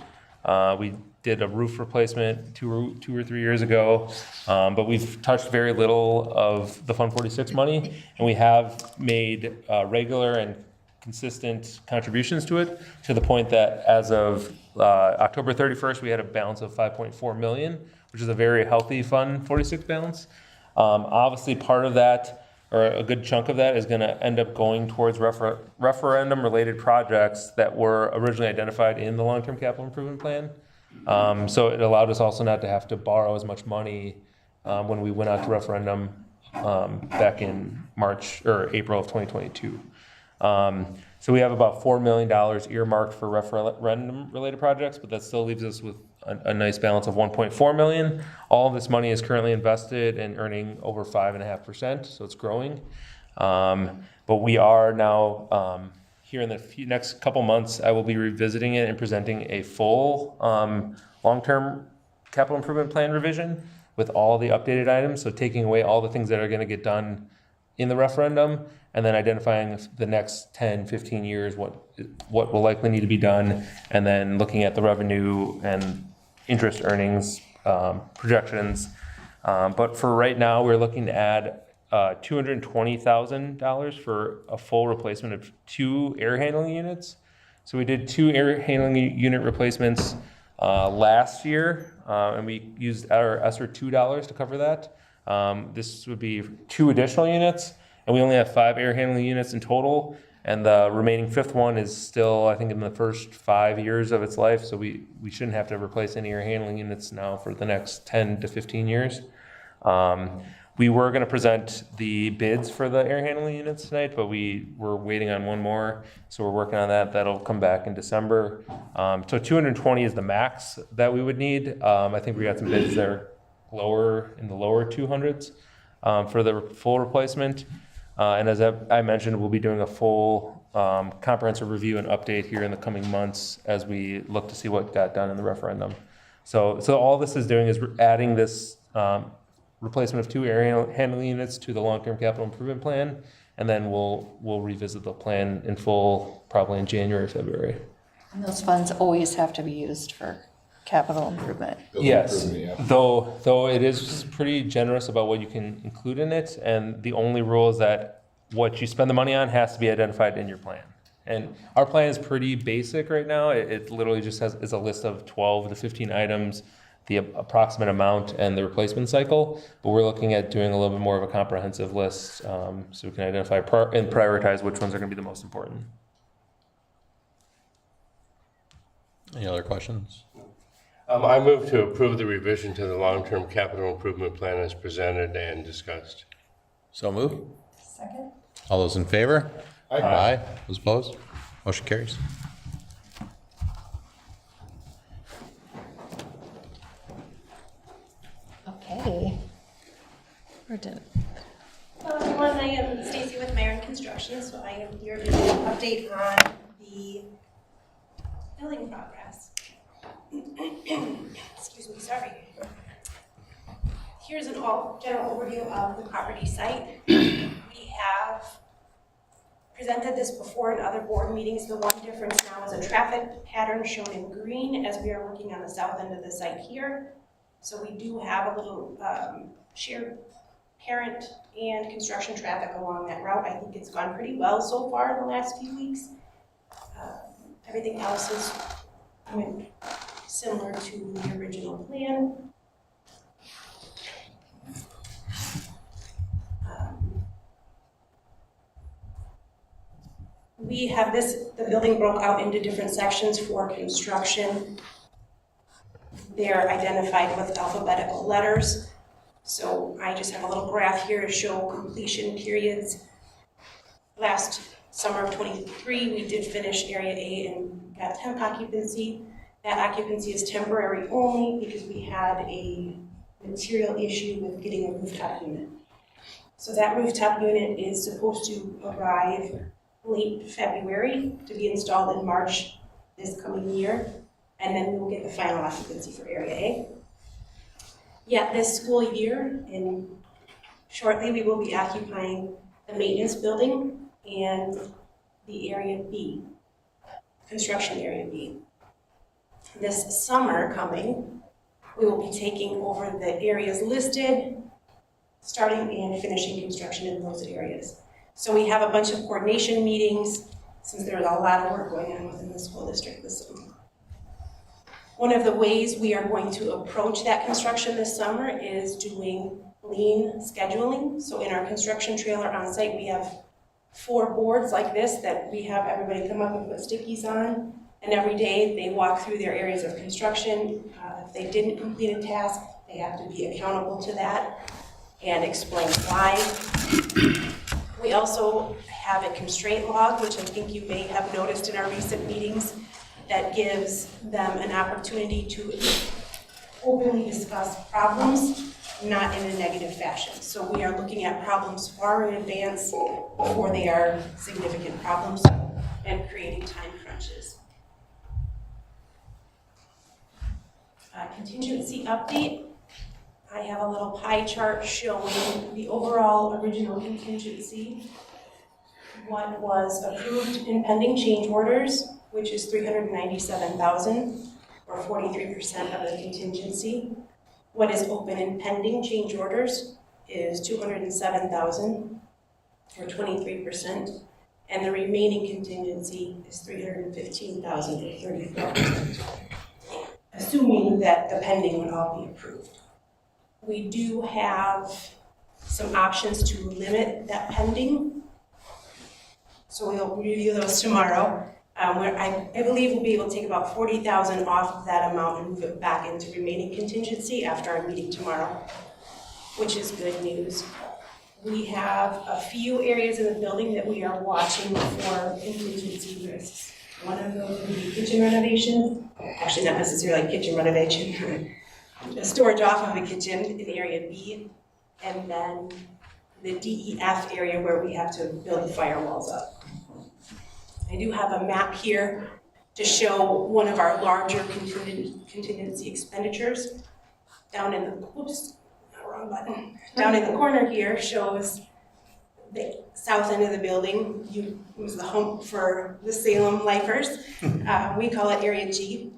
Speaker 7: We did a roof replacement two or 3 years ago, but we've touched very little of the Fund 46 money, and we have made regular and consistent contributions to it, to the point that as of October 31st, we had a balance of $5.4 million, which is a very healthy Fund 46 balance. Obviously, part of that, or a good chunk of that, is going to end up going towards referendum-related projects that were originally identified in the long-term capital improvement plan. So it allowed us also not to have to borrow as much money when we went out to referendum back in March or April of 2022. So we have about $4 million earmarked for referendum-related projects, but that still leaves us with a nice balance of $1.4 million. All of this money is currently invested and earning over 5.5%, so it's growing. But we are now here in the next couple months, I will be revisiting it and presenting a full long-term capital improvement plan revision with all the updated items. So taking away all the things that are going to get done in the referendum, and then identifying the next 10, 15 years, what will likely need to be done, and then looking at the revenue and interest earnings projections. But for right now, we're looking to add $220,000 for a full replacement of 2 air handling units. So we did 2 air handling unit replacements last year, and we used our ESSER $2 to cover that. This would be 2 additional units, and we only have 5 air handling units in total, and the remaining 5th one is still, I think, in the first 5 years of its life, so we shouldn't have to replace any air handling units now for the next 10 to 15 years. We were going to present the bids for the air handling units tonight, but we were waiting on one more, so we're working on that. That'll come back in December. So 220 is the max that we would need. I think we got some bids that are lower, in the lower 200s for the full replacement. And as I mentioned, we'll be doing a full comprehensive review and update here in the coming months as we look to see what got done in the referendum. So all this is doing is adding this replacement of 2 air handling units to the long-term capital improvement plan, and then we'll revisit the plan in full probably in January, February.
Speaker 4: And those funds always have to be used for capital improvement.
Speaker 7: Yes, though it is pretty generous about what you can include in it, and the only rule is that what you spend the money on has to be identified in your plan. And our plan is pretty basic right now. It literally just is a list of 12 to 15 items, the approximate amount, and the replacement cycle. But we're looking at doing a little bit more of a comprehensive list, so we can identify and prioritize which ones are going to be the most important.
Speaker 1: Any other questions?
Speaker 6: I move to approve the revision to the long-term capital improvement plan as presented and discussed.
Speaker 1: So move.
Speaker 4: Second.
Speaker 1: All those in favor? Aye. Those opposed? Motion carries.
Speaker 4: Okay. We're done.
Speaker 10: Hello everyone, I am Stacy with Marin Construction, so I am here to give an update on the building progress. Excuse me, sorry. Here's an general overview of the property site. We have presented this before in other board meetings. The one difference now is a traffic pattern shown in green as we are working on the south end of the site here. So we do have a little shared parent and construction traffic along that route. I think it's gone pretty well so far in the last few weeks. Everything else is similar to the original plan. We have the building broke out into different sections for construction. They're identified with alphabetical letters. So I just have a little graph here to show completion periods. Last summer of 23, we did finish Area A and got temp occupancy. That occupancy is temporary only because we had a material issue with getting a rooftop unit. So that rooftop unit is supposed to arrive late February to be installed in March this coming year, and then we will get the final occupancy for Area A. Yet this school year, and shortly we will be occupying the maintenance building and the Area B, construction Area B. This summer coming, we will be taking over the areas listed, starting and finishing construction in those areas. So we have a bunch of coordination meetings since there's a lot of work going on within the school district this summer. One of the ways we are going to approach that construction this summer is doing lean scheduling. So in our construction trailer on site, we have 4 boards like this that we have everybody come up and put stickies on. And every day they walk through their areas of construction. If they didn't complete a task, they have to be accountable to that and explain why. We also have a constraint log, which I think you may have noticed in our recent meetings, that gives them an opportunity to openly discuss problems, not in a negative fashion. So we are looking at problems far in advance before they are significant problems. and creating time crunches. Contingency update. I have a little pie chart showing the overall original contingency, what was approved in pending change orders, which is $397,000, or 43% of the contingency. What is open in pending change orders is $207,000, or 23%, and the remaining contingency is $315,000, or 34%, assuming that the pending would all be approved. We do have some options to limit that pending, so we'll review those tomorrow. Where I believe we'll be able to take about $40,000 off that amount and move it back into remaining contingency after our meeting tomorrow, which is good news. We have a few areas in the building that we are watching for contingency risks. One of those would be kitchen renovation, actually not necessarily kitchen renovation, a storage off of a kitchen in area B, and then the DEF area where we have to build the firewalls up. I do have a map here to show one of our larger contingency expenditures. Down in the, whoops, wrong button. Down in the corner here shows the south end of the building. It was the home for the Salem lifers. We call it Area G.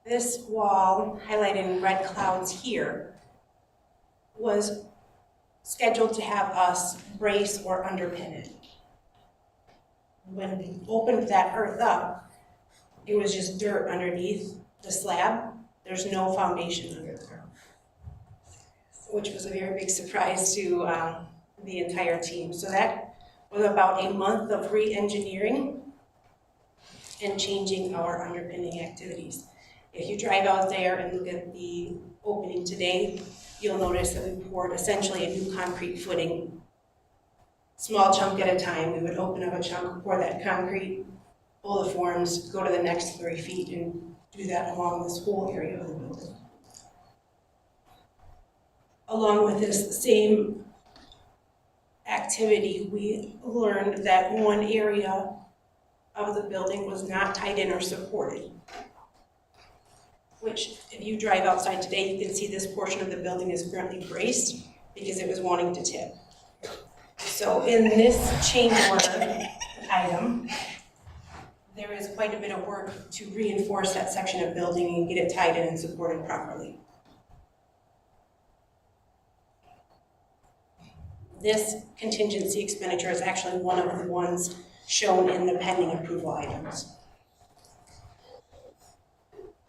Speaker 10: This wall, highlighted in red clouds here, was scheduled to have us brace or underpin it. When we opened that earth up, it was just dirt underneath the slab. There's no foundation under there, which was a very big surprise to the entire team. So that was about a month of re-engineering and changing our underpinning activities. If you drive out there and look at the opening today, you'll notice that we poured essentially a new concrete footing, small chunk at a time. We would open up a chunk, pour that concrete, pull the forms, go to the next 3 feet, and do that along this whole area of the building. Along with this same activity, we learned that one area of the building was not tied in or supported, which if you drive outside today, you can see this portion of the building is currently braced because it was wanting to tip. So in this change order item, there is quite a bit of work to reinforce that section of building and get it tied in and supported properly. This contingency expenditure is actually one of the ones shown in the pending approval items.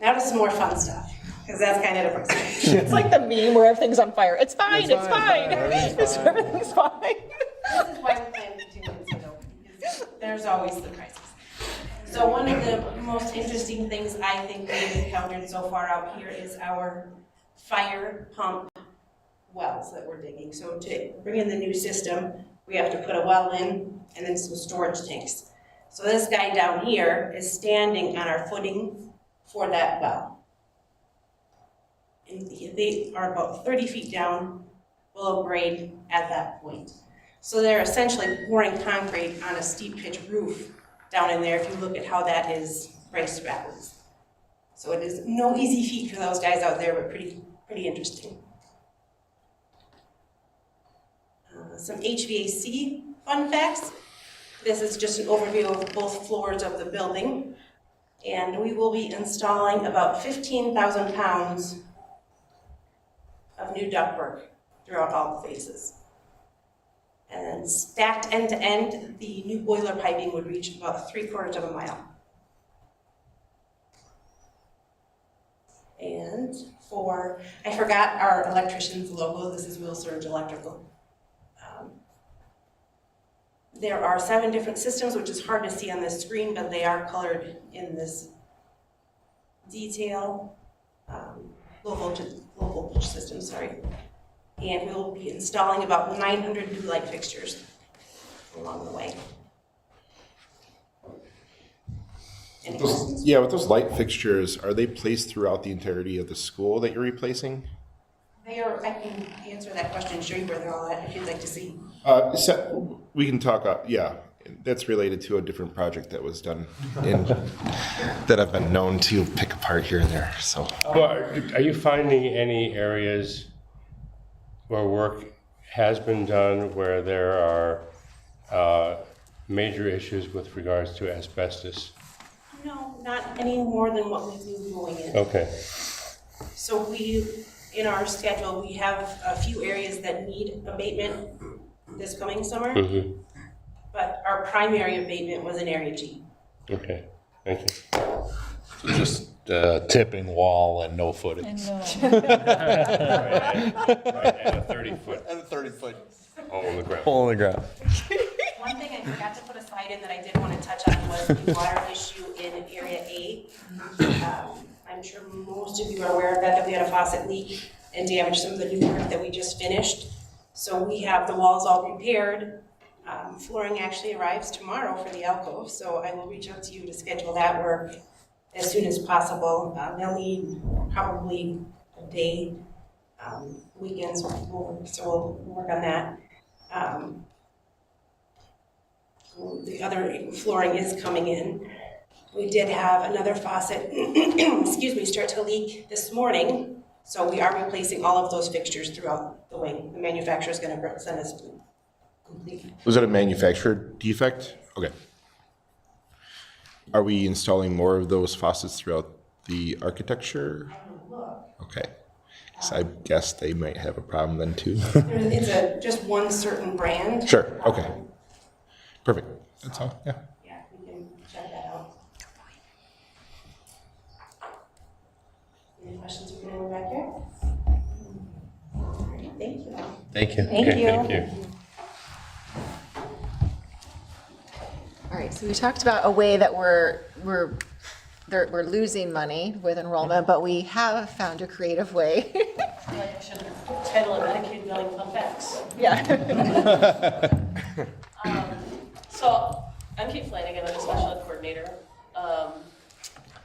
Speaker 10: Now to some more fun stuff, because that's kind of depressing.
Speaker 8: It's like the meme where everything's on fire. It's fine, it's fine. Everything's fine.
Speaker 10: This is why we plan contingency though, because there's always surprises. So one of the most interesting things I think we've encountered so far out here is our fire pump wells that we're digging. So to bring in the new system, we have to put a well in and then some storage tanks. So this guy down here is standing on our footing for that well. And they are about 30 feet down, below grade at that point. So they're essentially pouring concrete on a steep pitch roof down in there if you look at how that is braced backwards. So it is no easy feat for those guys out there, but pretty interesting. Some HVAC fun facts. This is just an overview of both floors of the building. And we will be installing about 15,000 pounds of new ductwork throughout all the phases. And then stacked end to end, the new boiler piping would reach about 3/4 of a mile. And I forgot our electrician's logo. This is Will Surge Electrical. There are 7 different systems, which is hard to see on this screen, but they are colored in this detail. Low voltage system, sorry. And we will be installing about 900 new light fixtures along the way. Any questions?
Speaker 2: Yeah, with those light fixtures, are they placed throughout the entirety of the school that you're replacing?
Speaker 10: I can answer that question and show you where they're all at if you'd like to see.
Speaker 2: So We can talk, yeah, that's related to a different project that was done in, that I've been known to pick apart here and there, so.
Speaker 6: Well, are you finding any areas where work has been done where there are major issues with regards to asbestos?
Speaker 12: No, not any more than what we've been going in.
Speaker 6: Okay.
Speaker 12: So we, in our schedule, we have a few areas that need abatement this coming summer.
Speaker 6: Mm-hmm.
Speaker 12: But our primary abatement was in Area G.
Speaker 6: Okay, thank you.
Speaker 1: So just tipping wall and no footing.
Speaker 6: Right, and a 30-foot
Speaker 1: And a 30-foot
Speaker 6: hole in the ground.
Speaker 1: hole in the ground.
Speaker 12: One thing I forgot to put aside in that I did want to touch on was the water issue in Area A. I'm sure most of you are aware of that we had a faucet leak and damaged some of the new work that we just finished. So we have the walls all repaired. Flooring actually arrives tomorrow for the alcove, so I will reach out to you to schedule that work as soon as possible. They'll need probably a day, weekends, so we'll work on that. The other flooring is coming in. We did have another faucet, excuse me, start to leak this morning, so we are replacing all of those fixtures throughout the wing. The manufacturer is going to send us complete.
Speaker 2: Was it a manufactured defect? Okay. Are we installing more of those faucets throughout the architecture? Okay. So I guess they might have a problem then too.
Speaker 12: It's just one certain brand.
Speaker 2: Sure, okay. Perfect. That's all, yeah.
Speaker 12: Yeah, we can check that out. Any questions for anyone back here? All right, thank you.
Speaker 1: Thank you.
Speaker 8: Thank
Speaker 6: Okay,
Speaker 8: you.
Speaker 6: thank you.
Speaker 8: All right, so we talked about a way that we're losing money with enrollment, but we have found a creative way.
Speaker 12: I should title it Medicaid billing fun facts.
Speaker 8: Yeah.
Speaker 13: So I'm Kate Flanagan, I'm a special ed coordinator.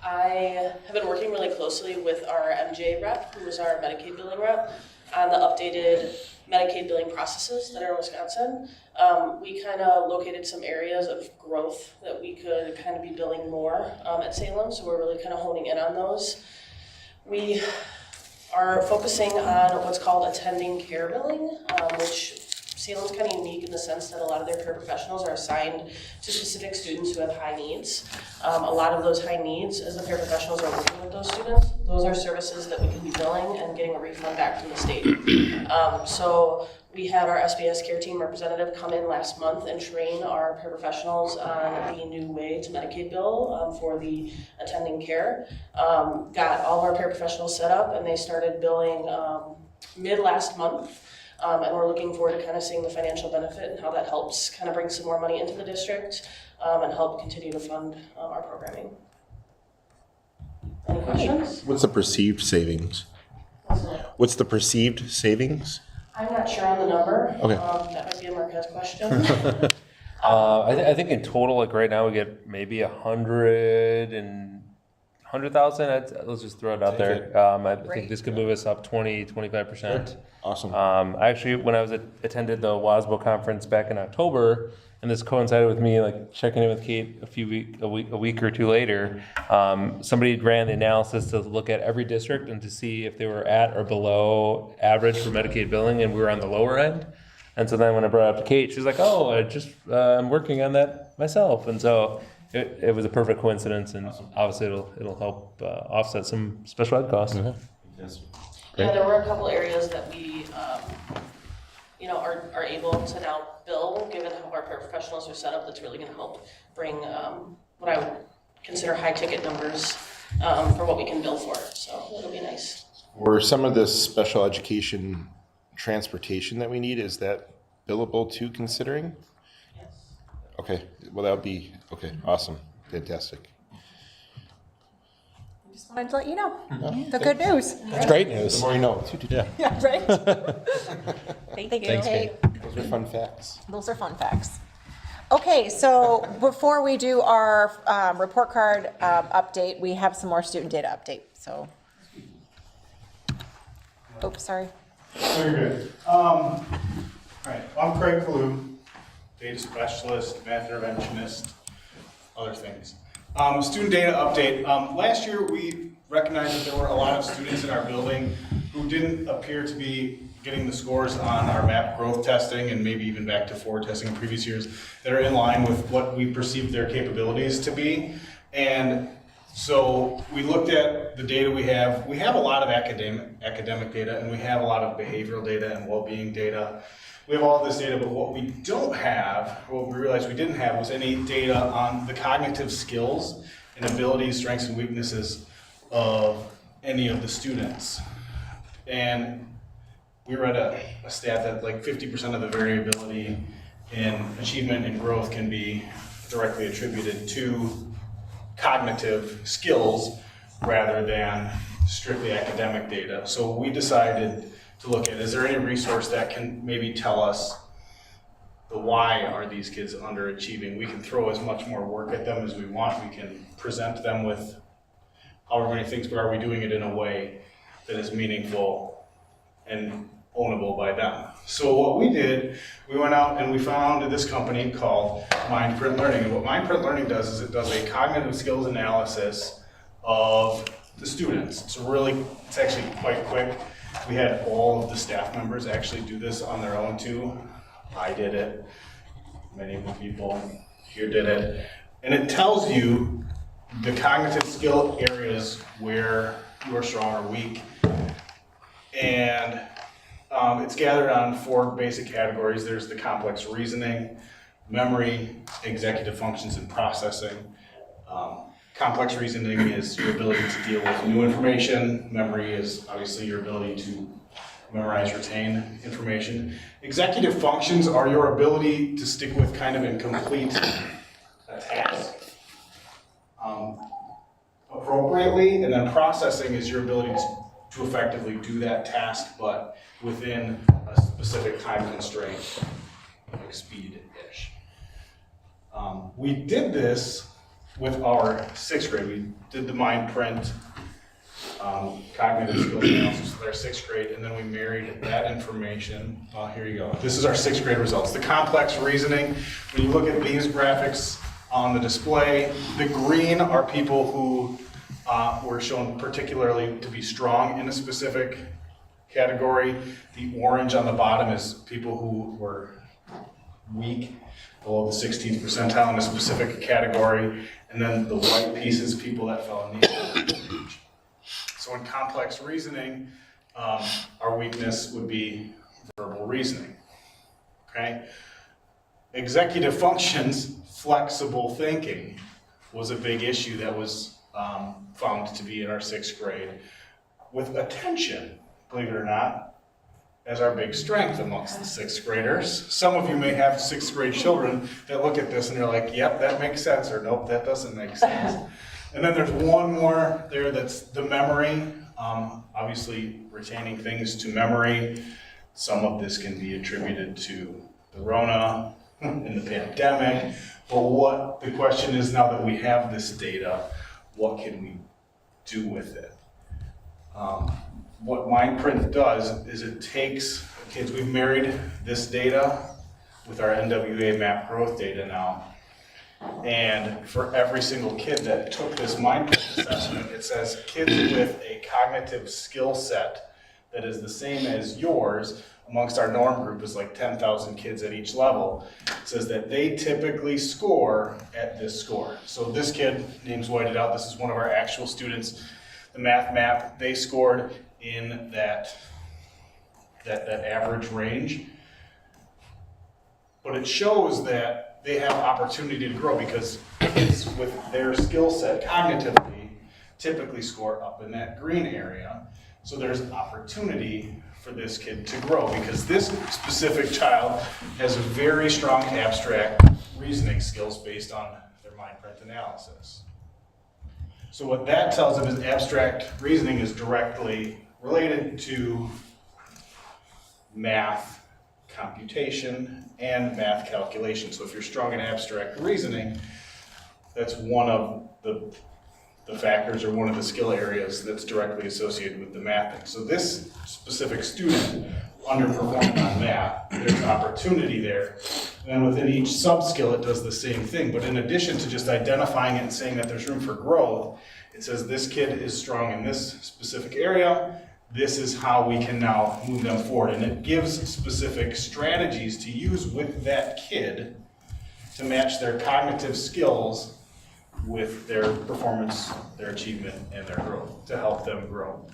Speaker 13: I have been working really closely with our MJ rep, who is our Medicaid billing rep, on the updated Medicaid billing processes that are in Wisconsin. We kind of located some areas of growth that we could kind of be billing more at Salem, so we're really kind of honing in on those. We are focusing on what's called attending care billing, which Salem's kind of unique in the sense that a lot of their paraprofessionals are assigned to specific students who have high needs. A lot of those high needs, as the paraprofessionals are working with those students, those are services that we can be billing and getting a refund back from the state. So we had our SBS care team representative come in last month and train our paraprofessionals on the new way to Medicaid bill for the attending care. Got all of our paraprofessionals set up and they started billing mid last month. And we're looking forward to kind of seeing the financial benefit and how that helps kind of bring some more money into the district and help continue to fund our programming. Any questions?
Speaker 2: What's the perceived savings? What's the perceived savings?
Speaker 13: I'm not sure on the number.
Speaker 2: Okay.
Speaker 13: That might be a Marquez question.
Speaker 7: I think in total, like right now, we get maybe 100,000. Let's just throw it out there. I think this could move us up 20-25%.
Speaker 2: Awesome.
Speaker 7: Actually, when I was attended the WASBO conference back in October, and this coincided with me like checking in with Kate a week or two later, somebody ran the analysis to look at every district and to see if they were at or below average for Medicaid billing, and we were on the lower end. And so then when I brought it up to Kate, she's like, "Oh, I'm working on that myself." And so it was a perfect coincidence, and obviously it'll help offset some special ed costs.
Speaker 2: Yes.
Speaker 13: Yeah, there were a couple areas that we, are able to now bill, given how our paraprofessionals are set up. That's really going to help bring what I would consider high ticket numbers for what we can bill for. So it'll be nice.
Speaker 2: Or some of this special education transportation that we need, is that billable too, considering?
Speaker 13: Yes.
Speaker 2: Okay, well, that would be, okay, awesome, fantastic.
Speaker 8: Just wanted to let you know the good news.
Speaker 1: It's great news.
Speaker 2: The more you know.
Speaker 1: Yeah.
Speaker 8: Yeah, right? Thank you.
Speaker 1: Thanks, Kate.
Speaker 2: Those are fun facts.
Speaker 8: Those are fun facts. Okay, so before we do our report card update, we have some more student data update, so. Oops, sorry.
Speaker 14: Very good. All right, I'm Craig Kalu, data specialist, math interventionist, other things. Student data update. Last year we recognized that there were a lot of students in our building who didn't appear to be getting the scores on our MAP growth testing and maybe even back to forward testing in previous years that are in line with what we perceived their capabilities to be. And so we looked at the data we have. We have a lot of academic data, and we have a lot of behavioral data and well-being data. We have all this data, but what we don't have, what we realized we didn't have, was any data on the cognitive skills and abilities, strengths, and weaknesses of any of the students. And we read a stat that like 50% of the variability in achievement and growth can be directly attributed to cognitive skills rather than strictly academic data. So we decided to look at, is there any resource that can maybe tell us the why are these kids underachieving? We can throw as much more work at them as we want. We can present them with however many things, but are we doing it in a way that is meaningful and ownable by them? So what we did, we went out and we found this company called Mindprint Learning. And what Mindprint Learning does is it does a cognitive skills analysis of the students. It's actually quite quick. We had all of the staff members actually do this on their own too. I did it. Many of the people here did it. And it tells you the cognitive skill areas where you are strong or weak. And it's gathered on 4 basic categories. There's the complex reasoning, memory, executive functions, and processing. Complex reasoning is your ability to deal with new information. Memory is obviously your ability to memorize, retain information. Executive functions are your ability to stick with kind of and complete a task appropriately. And then processing is your ability to effectively do that task, but within a specific time constraint, like speed-ish. We did this with our 6th grade. We did the Mindprint cognitive skills analysis with our 6th grade, and then we married that information. Here you go. This is our 6th grade results. The complex reasoning, when you look at these graphics on the display, the green are people who were shown particularly to be strong in a specific category. The orange on the bottom is people who were weak, below the 16th percentile in a specific category. And then the white piece is people that fell in the range. So in complex reasoning, our weakness would be verbal reasoning, okay? Executive functions, flexible thinking was a big issue that was found to be in our 6th grade, with attention, believe it or not, as our big strength amongst the 6th graders. Some of you may have 6th grade children that look at this and they're like, yep, that makes sense, or nope, that doesn't make sense. And then there's one more there that's the memory, obviously retaining things to memory. Some of this can be attributed to the Rona and the pandemic, but what the question is, now that we have this data, what can we do with it? What Mindprint does is it takes kids, we've married this data with our NWA MAP growth data now, and for every single kid that took this Mindprint assessment, it says kids with a cognitive skill set that is the same as yours amongst our norm group is like 10,000 kids at each level. It says that they typically score at this score. So this kid, name's whited out, this is one of our actual students, the math map, they scored in that average range. But it shows that they have opportunity to grow because kids with their skill set cognitively typically score up in that green area. So there's opportunity for this kid to grow because this specific child has a very strong abstract reasoning skills based on their Mindprint analysis. So what that tells them is abstract reasoning is directly related to math computation and math calculation. So if you're strong in abstract reasoning, that's one of the factors or one of the skill areas that's directly associated with the mapping. So this specific student underperforming on math, there's opportunity there. And within each sub-skill, it does the same thing. But in addition to just identifying it and saying that there's room for growth, it says this kid is strong in this specific area. This is how we can now move them forward. And it gives specific strategies to use with that kid to match their cognitive skills with their performance, their achievement, and their growth to help them grow.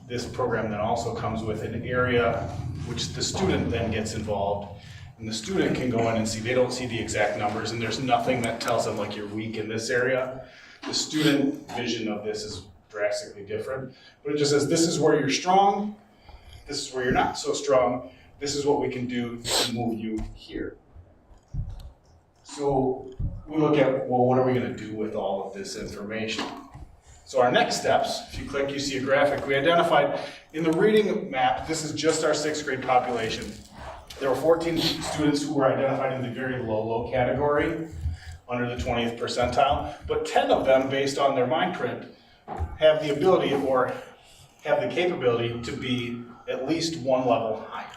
Speaker 14: This program then also comes with an area which the student then gets involved. And the student can go in and see, they don't see the exact numbers, and there's nothing that tells them like you're weak in this area. The student vision of this is drastically different, but it just says this is where you're strong, this is where you're not so strong, this is what we can do to move you here. So we look at, well, what are we going to do with all of this information? So our next steps, if you click, you see a graphic. We identified in the reading map, this is just our 6th grade population. There were 14 students who were identified in the very low category, under the 20th percentile, but 10 of them, based on their mind print, have the ability or have the capability to be at least one level higher.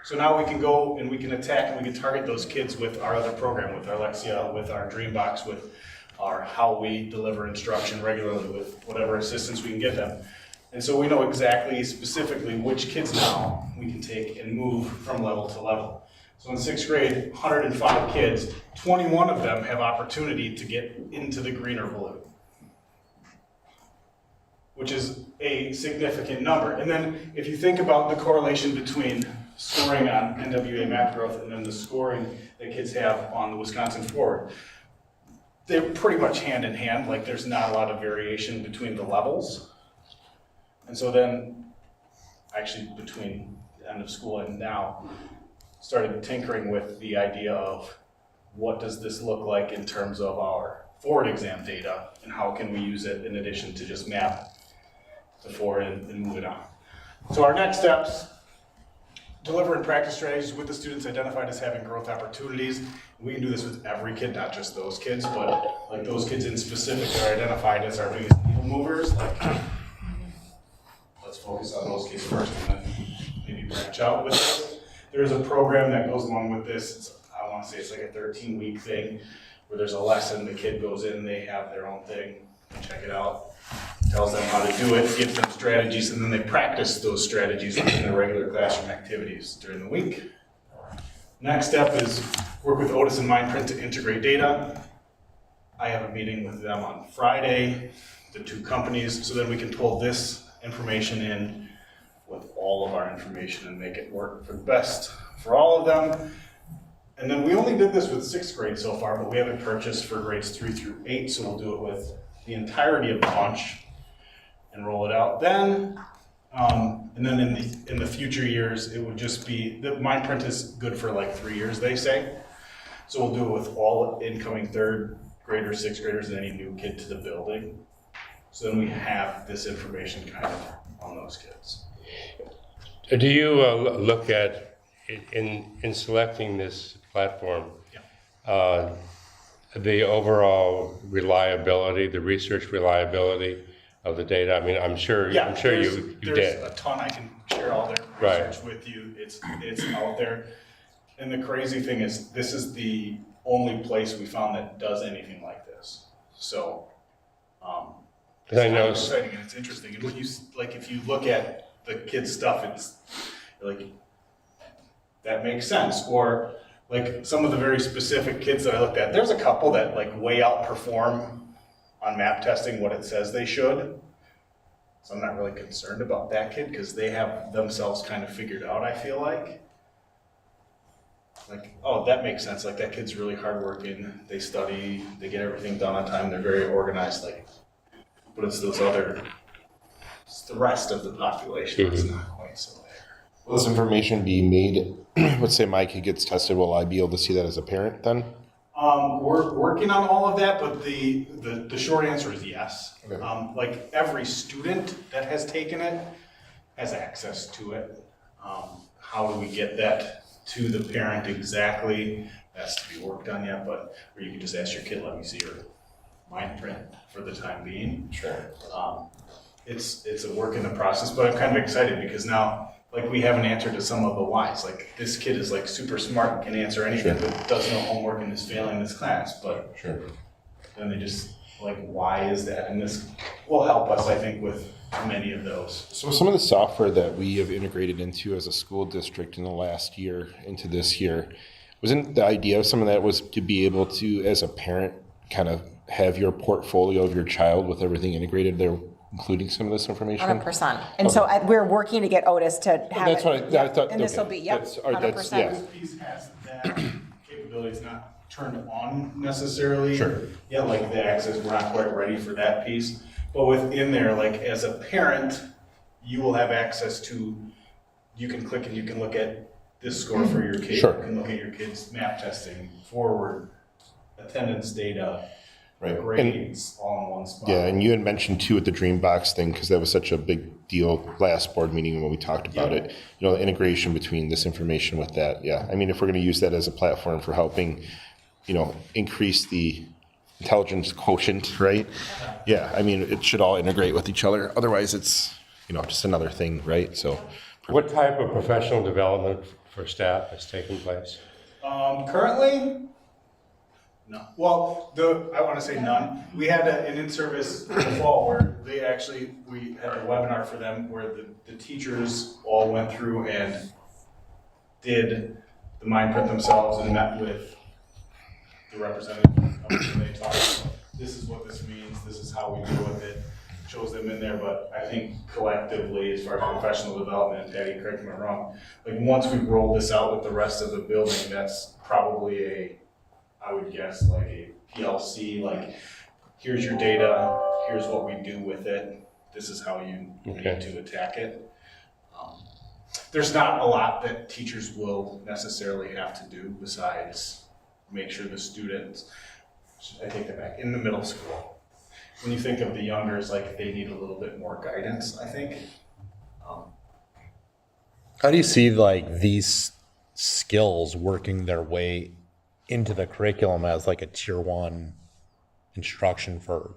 Speaker 14: So now we can go and we can attack and we can target those kids with our other program, with our Lexia, with our Dreambox, with our how we deliver instruction regularly, with whatever assistance we can get them. And so we know exactly, specifically, which kids now we can take and move from level to level. So in 6th grade, 105 kids, 21 of them have opportunity to get into the green or blue, which is a significant number. And then if you think about the correlation between scoring on NWA math growth and then the scoring that kids have on the Wisconsin Forward, they're pretty much hand in hand, like there's not a lot of variation between the levels. And so then, actually between the end of school and now, started tinkering with the idea of what does this look like in terms of our Forward exam data and how can we use it in addition to just map the Forward and move it on. So our next steps, deliver and practice strategies with the students identified as having growth opportunities. We can do this with every kid, not just those kids, but like those kids in specific that are identified as our biggest needle movers, like let's focus on those kids first and then maybe branch out with this. There's a program that goes along with this. I want to say it's like a 13-week thing where there's a lesson, the kid goes in, they have their own thing, check it out, tells them how to do it, gives them strategies, and then they practice those strategies within their regular classroom activities during the week. Next step is work with Otis and Mindprint to integrate data. I have a meeting with them on Friday, the 2 companies, so then we can pull this information in with all of our information and make it work for the best for all of them. And then we only did this with 6th grade so far, but we haven't purchased for grades 3 through 8, so we'll do it with the entirety of the bunch and roll it out then. And then in the future years, it would just be, the Mindprint is good for like 3 years, they say. So we'll do it with all incoming 3rd graders, 6th graders, and any new kid to the building. So then we have this information kind of on those kids.
Speaker 6: Do you look at, in selecting this platform, the overall reliability, the research reliability of the data? I mean, I'm sure you did.
Speaker 14: There's a ton. I can share all their research with you. It's out there. And the crazy thing is, this is the only place we found that does anything like this. So, it's kind of exciting and it's interesting. And when you, like, if you look at the kids' stuff, it's like, that makes sense. Or like some of the very specific kids that I looked at, there's a couple that like way outperform on map testing what it says they should. So I'm not really concerned about that kid because they have themselves kind of figured out, I feel like. Like, oh, that makes sense. Like that kid's really hardworking. They study, they get everything done on time. They're very organized. Like, but it's those other, it's the rest of the population that's not quite so there.
Speaker 2: Will this information be made, let's say my kid gets tested, will I be able to see that as a parent then?
Speaker 14: We're working on all of that, but the short answer is yes.
Speaker 2: Okay.
Speaker 14: Like every student that has taken it has access to it. How do we get that to the parent exactly? That's to be worked on yet, but or you can just ask your kid, let me see your mind print for the time being.
Speaker 2: Sure.
Speaker 14: It's a work in the process, but I'm kind of excited because now like we have an answer to some of the whys. Like this kid is like super smart and can answer anything, but does no homework and is failing this class. But then they just like, why is that? And this will help us, I think, with many of those.
Speaker 2: So some of the software that we have integrated into as a school district in the last year into this year, wasn't the idea of some of that was to be able to, as a parent, kind of have your portfolio of your child with everything integrated there, including some of this information?
Speaker 8: 100%. And so we're working to get Otis to have
Speaker 2: That's
Speaker 8: it.
Speaker 2: what I thought.
Speaker 8: And this will
Speaker 2: okay.
Speaker 8: be, yep,
Speaker 2: That's- all right, that's-
Speaker 8: 100%.
Speaker 2: yeah.
Speaker 14: This piece has that capability. It's not turned on necessarily. Yeah, like the access, we're not quite ready for that piece. But within there, like as a parent, you will have access to, you can click and you can look at this score for your kid.
Speaker 2: Sure.
Speaker 14: You can look at your kid's map testing, forward, attendance data, grades, all in one spot.
Speaker 2: Yeah, and you had mentioned too with the Dreambox thing, because that was such a big deal last board meeting when we talked about it. You know, the integration between this information with that. Yeah, I mean, if we're going to use that as a platform for helping, you know, increase the intelligence quotient, right? Yeah, I mean, it should all integrate with each other. Otherwise, it's, you know, just another thing, right? So,
Speaker 6: What type of professional development for staff has taken place?
Speaker 14: Currently, no. Well, I want to say none. We had an in-service in the fall where we had a webinar for them where the teachers all went through and did the mind print themselves and met with the representative and they talked about, this is what this means, this is how we deal with it, shows them in there. But I think collectively, as far as professional development, and Patty, correct me if I'm wrong, like once we roll this out with the rest of the building, that's probably I would guess like a PLC, like here's your data, here's what we do with it, this is how you need to attack it. There's not a lot that teachers will necessarily have to do besides make sure the students, I take that back, in the middle school. When you think of the youngers, like they need a little bit more guidance, I think.
Speaker 1: How do you see like these skills working their way into the curriculum as like a tier 1 instruction for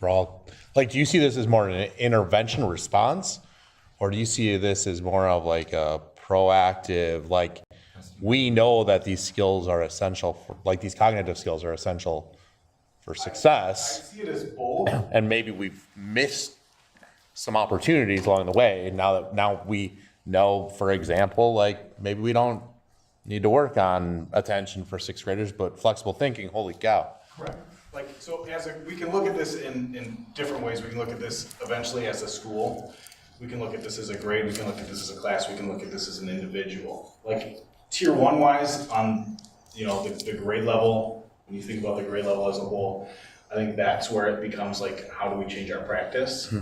Speaker 1: all? Like, do you see this as more an intervention response, or do you see this as more of like a proactive, like we know that these skills are essential for, like these cognitive skills are essential for success.
Speaker 14: I see it as both.
Speaker 1: And maybe we've missed some opportunities along the way. Now we know, for example, like maybe we don't need to work on attention for 6th graders, but flexible thinking, holy cow.
Speaker 14: Correct. Like, so we can look at this in different ways. We can look at this eventually as a school. We can look at this as a grade. We can look at this as a class. We can look at this as an individual. Like tier 1 wise on, you know, the grade level, when you think about the grade level as a whole, I think that's where it becomes like, how do we change our practice?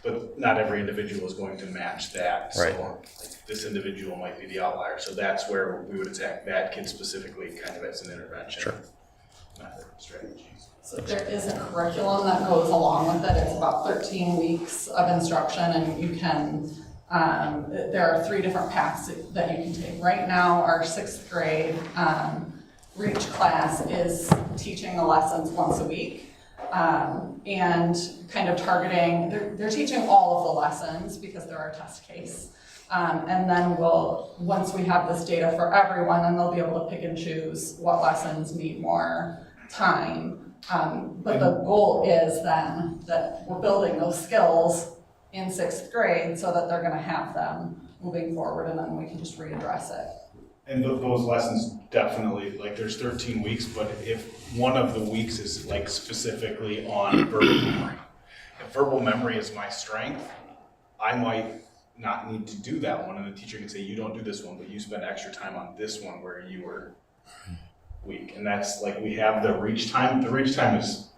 Speaker 14: But not every individual is going to match that.
Speaker 1: Right.
Speaker 14: So like, this individual might be the outlier. So that's where we would attack that kid specifically kind of as an intervention method strategy.
Speaker 15: So there is a curriculum that goes along with it. It's about 13 weeks of instruction, and you can, there are 3 different paths that you can take. Right now, our 6th grade REACH class is teaching the lessons once a week. And kind of targeting, they're teaching all of the lessons because they're our test case. And then once we have this data for everyone, then they'll be able to pick and choose what lessons need more time. But the goal is then that we're building those skills in 6th grade so that they're gonna have them moving forward, and then we can just readdress it.
Speaker 14: And those lessons definitely, like there's 13 weeks, but if one of the weeks is like specifically on verbal memory, if verbal memory is my strength, I might not need to do that one, and the teacher can say, you don't do this one, but you spend extra time on this one where you were weak. And that's like, we have the reach time. The reach time is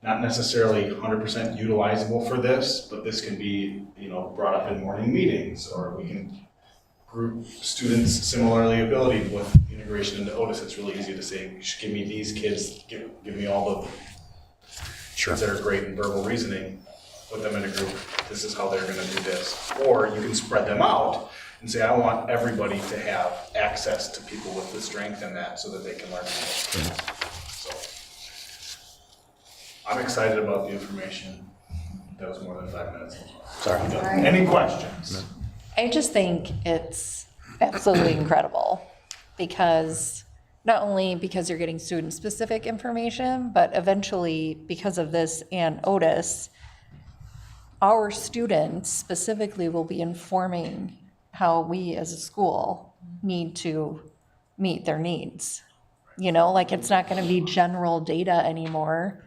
Speaker 14: not necessarily 100% utilizable for this, but this can be, you know, brought up in morning meetings, or we can group students similarly ability with integration into Otis. It's really easy to say, give me these kids, give me all the kids that are great in verbal reasoning, put them in a group, this is how they're gonna do this. Or you can spread them out and say, I want everybody to have access to people with the strength in that so that they can learn more. So I'm excited about the information. That was more than 5 minutes. Sorry. Any questions?
Speaker 4: I just think it's absolutely incredible because not only because you're getting student-specific information, but eventually because of this and Otis, our students specifically will be informing how we as a school need to meet their needs. You know, like it's not going to be general data anymore,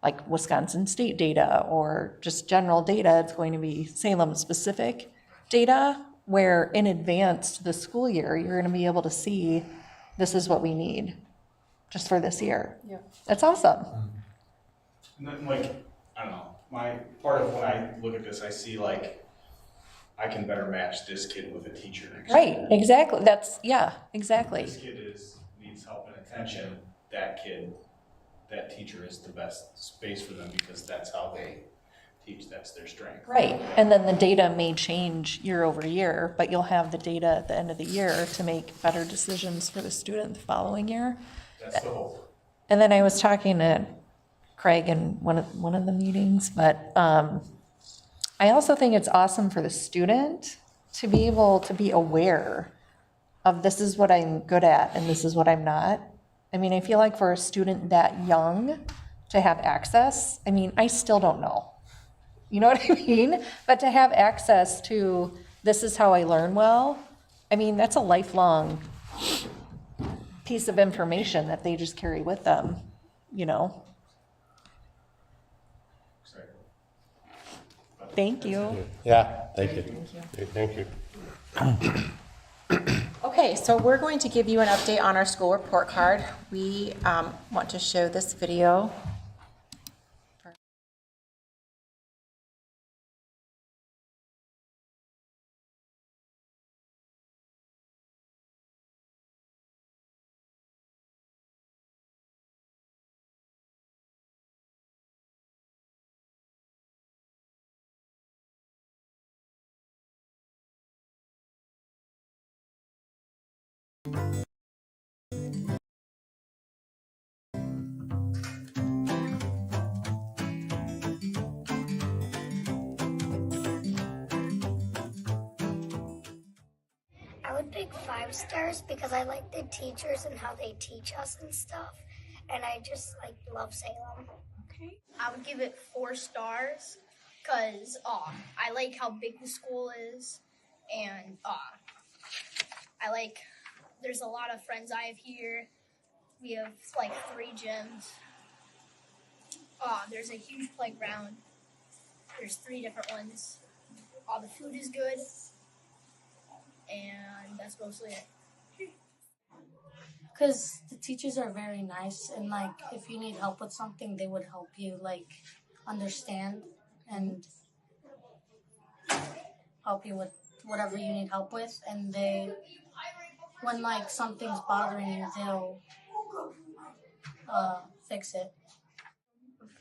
Speaker 4: like Wisconsin state data or just general data. It's going to be Salem-specific data where in advance to the school year, you're going to be able to see this is what we need just for this year.
Speaker 8: Yeah.
Speaker 4: That's awesome.
Speaker 14: And then, like, I don't know, my part of when I look at this, I see like, I can better match this kid with a teacher next year.
Speaker 4: Right, exactly. That's, yeah, exactly.
Speaker 14: This kid needs help and attention, that kid, that teacher is the best space for them because that's how they teach, that's their strength.
Speaker 4: Right, and then the data may change year over year, but you'll have the data at the end of the year to make better decisions for the student the following year.
Speaker 14: That's the hope.
Speaker 4: And then I was talking to Craig in one of the meetings, but I also think it's awesome for the student to be able to be aware of this is what I'm good at and this is what I'm not. I mean, I feel like for a student that young to have access, I mean, I still don't know. You know what I mean? But to have access to this is how I learn well, I mean, that's a lifelong piece of information that they just carry with them, you know? Thank you.
Speaker 1: Yeah, thank you.
Speaker 6: Thank you.
Speaker 8: Okay, so we're going to give you an update on our school report card. We want to show this video.
Speaker 5: I would pick 5 stars because I like the teachers and how they teach us and stuff. And I just like love Salem. Okay. I would give it 4 stars because I like how big the school is. And I like, there's a lot of friends I have here. We have like 3 gyms. There's a huge playground. There's 3 different ones. The food is good. And that's mostly it.
Speaker 16: Because the teachers are very nice, and like if you need help with something, they would help you like understand and help you with whatever you need help with. And they, when like something's bothering you, they'll fix it.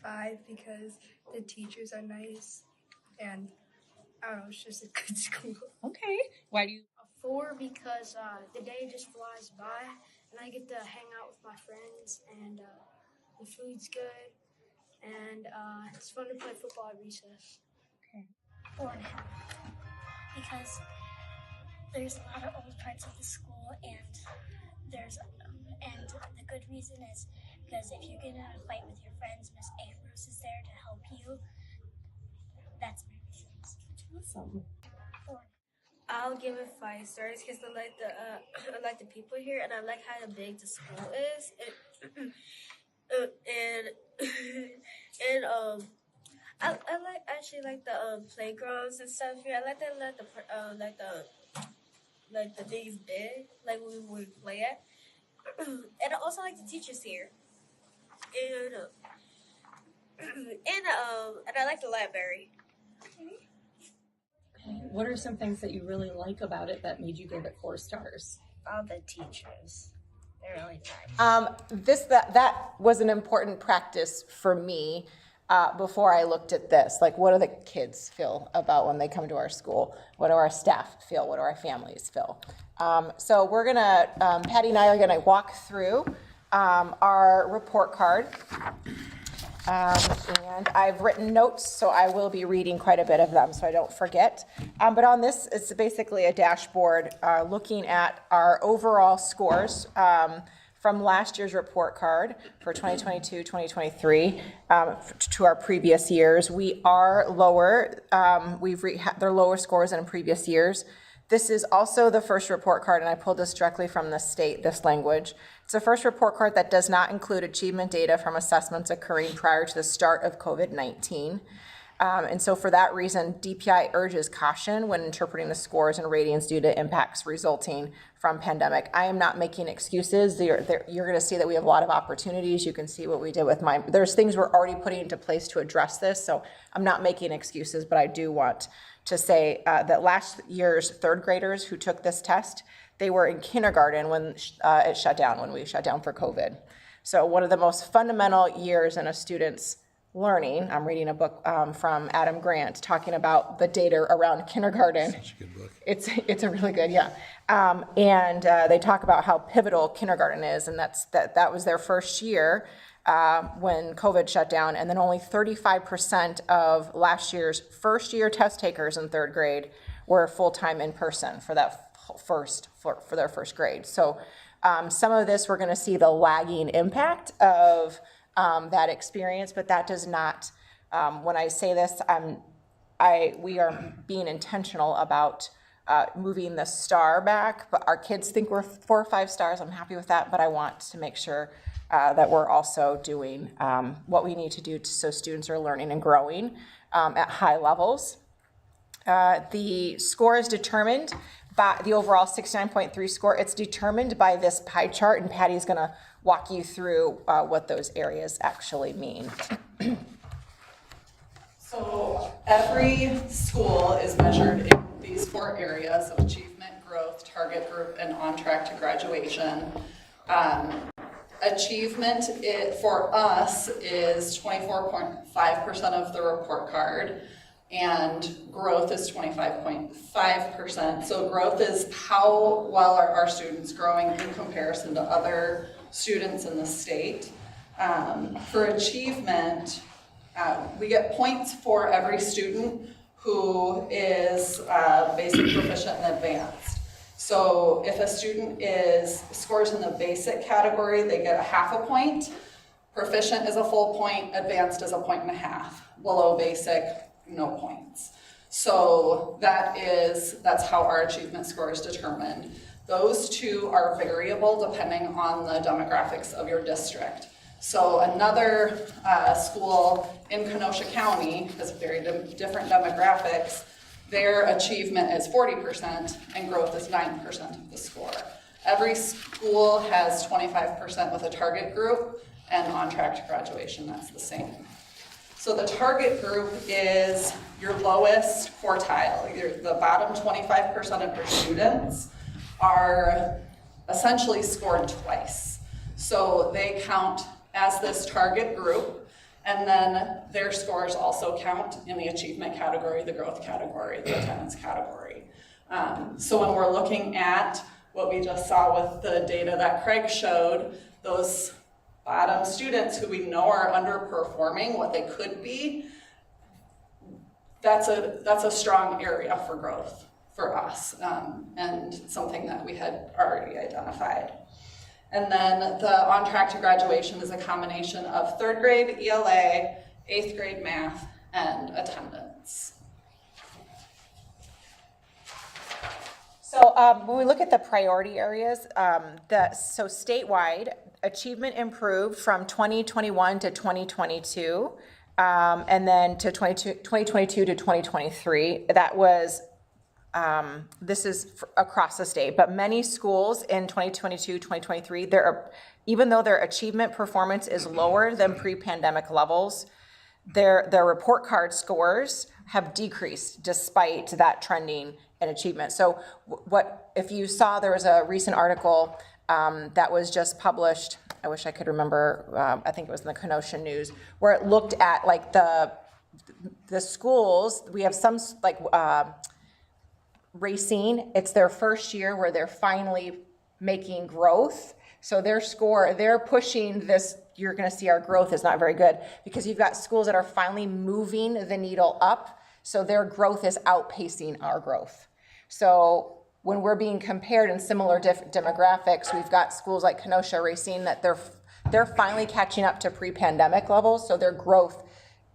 Speaker 10: 5 because the teachers are nice, and I don't know, it's just a good school.
Speaker 8: Okay. Why do you?
Speaker 10: 4 because the day just flies by, and I get to hang out with my friends, and the food's good, and it's fun to play football at recess.
Speaker 5: Okay. 4.5 because there's a lot of old parts of the school, and there's and the good reason is because if you get in a fight with your friends, Miss Ambrose is there to help you. That's my reasons.
Speaker 8: Awesome.
Speaker 10: 4. I'll give it 5 stars because I like the people here, and I like how big the school is, and I actually like the playgrounds and stuff here. I like the things big, like when we play at, and I also like the teachers here, and I like the library.
Speaker 8: What are some things that you really like about it that made you give it 4 stars?
Speaker 5: All the teachers. They're really nice.
Speaker 8: That was an important practice for me before I looked at this. Like, what do the kids feel about when they come to our school? What do our staff feel? What do our families feel? So we're gonna, Patty and I are gonna walk through our report card. And I've written notes, so I will be reading quite a bit of them so I don't forget. But on this, it's basically a dashboard looking at our overall scores from last year's report card for 2022, 2023 to our previous years. We are lower. They're lower scores than in previous years. This is also the first report card, and I pulled this directly from the state, this language. It's the first report card that does not include achievement data from assessments occurring prior to the start of COVID-19. And so for that reason, DPI urges caution when interpreting the scores and ratings due to impacts resulting from pandemic. I am not making excuses. You're going to see that we have a lot of opportunities. You can see what we did with mine. There's things we're already putting into place to address this, so I'm not making excuses, but I do want to say that last year's third graders who took this test, they were in kindergarten when it shut down, when we shut down for COVID. So one of the most fundamental years in a student's learning, I'm reading a book from Adam Grant talking about the data around kindergarten. Such a good book. It's a really good, yeah. And they talk about how pivotal kindergarten is, and that was their first year when COVID shut down, and then only 35% of last year's first year test takers in third grade were full-time in person for that for their first grade. So some of this we're going to see the lagging impact of that experience, but that does not, when I say this, we are being intentional about moving the star back, but our kids think we're 4 or 5 stars. I'm happy with that, but I want to make sure that we're also doing what we need to do so students are learning and growing at high levels. The score is determined by the overall 69.3 score. It's determined by this pie chart, and Patty's going to walk you through what those areas actually mean.
Speaker 15: So every school is measured in these 4 areas of achievement, growth, target group, and on track to graduation. Achievement for us is 24.5% of the report card, and growth is 25.5%. So growth is how well are our students growing in comparison to other students in the state. For achievement, we get points for every student who is basic, proficient, and advanced. So if a student scores in the basic category, they get a half a point. Proficient is a full point, advanced is a 1.5 points. Below basic, no points. So that's how our achievement score is determined. Those two are variable depending on the demographics of your district. So another school in Kenosha County has very different demographics. Their achievement is 40% and growth is 9% of the score. Every school has 25% with a target group, and on track to graduation, that's the same. So the target group is your lowest quartile. The bottom 25% of your students are essentially scored twice. So they count as this target group, and then their scores also count in the achievement category, the growth category, the attendance category. So when we're looking at what we just saw with the data that Craig showed, those bottom students who we know are underperforming what they could be, that's a strong area for growth for us, and something that we had already identified. And then the on track to graduation is a combination of 3rd grade ELA, 8th grade math, and attendance.
Speaker 8: So when we look at the priority areas, so statewide, achievement improved from 2021 to 2022, and then to 2022 to 2023. That was this is across the state, but many schools in 2022, 2023, even though their achievement performance is lower than pre-pandemic levels, their report card scores have decreased despite that trending in achievement. So if you saw, there was a recent article that was just published, I wish I could remember, I think it was in the Kenosha News, where it looked at like the schools. We have some like Racine, it's their first year where they're finally making growth. So they're pushing this, you're gonna see our growth is not very good, because you've got schools that are finally moving the needle up, so their growth is outpacing our growth. So when we're being compared in similar demographics, we've got schools like Kenosha, Racine, that they're finally catching up to pre-pandemic levels, so their growth,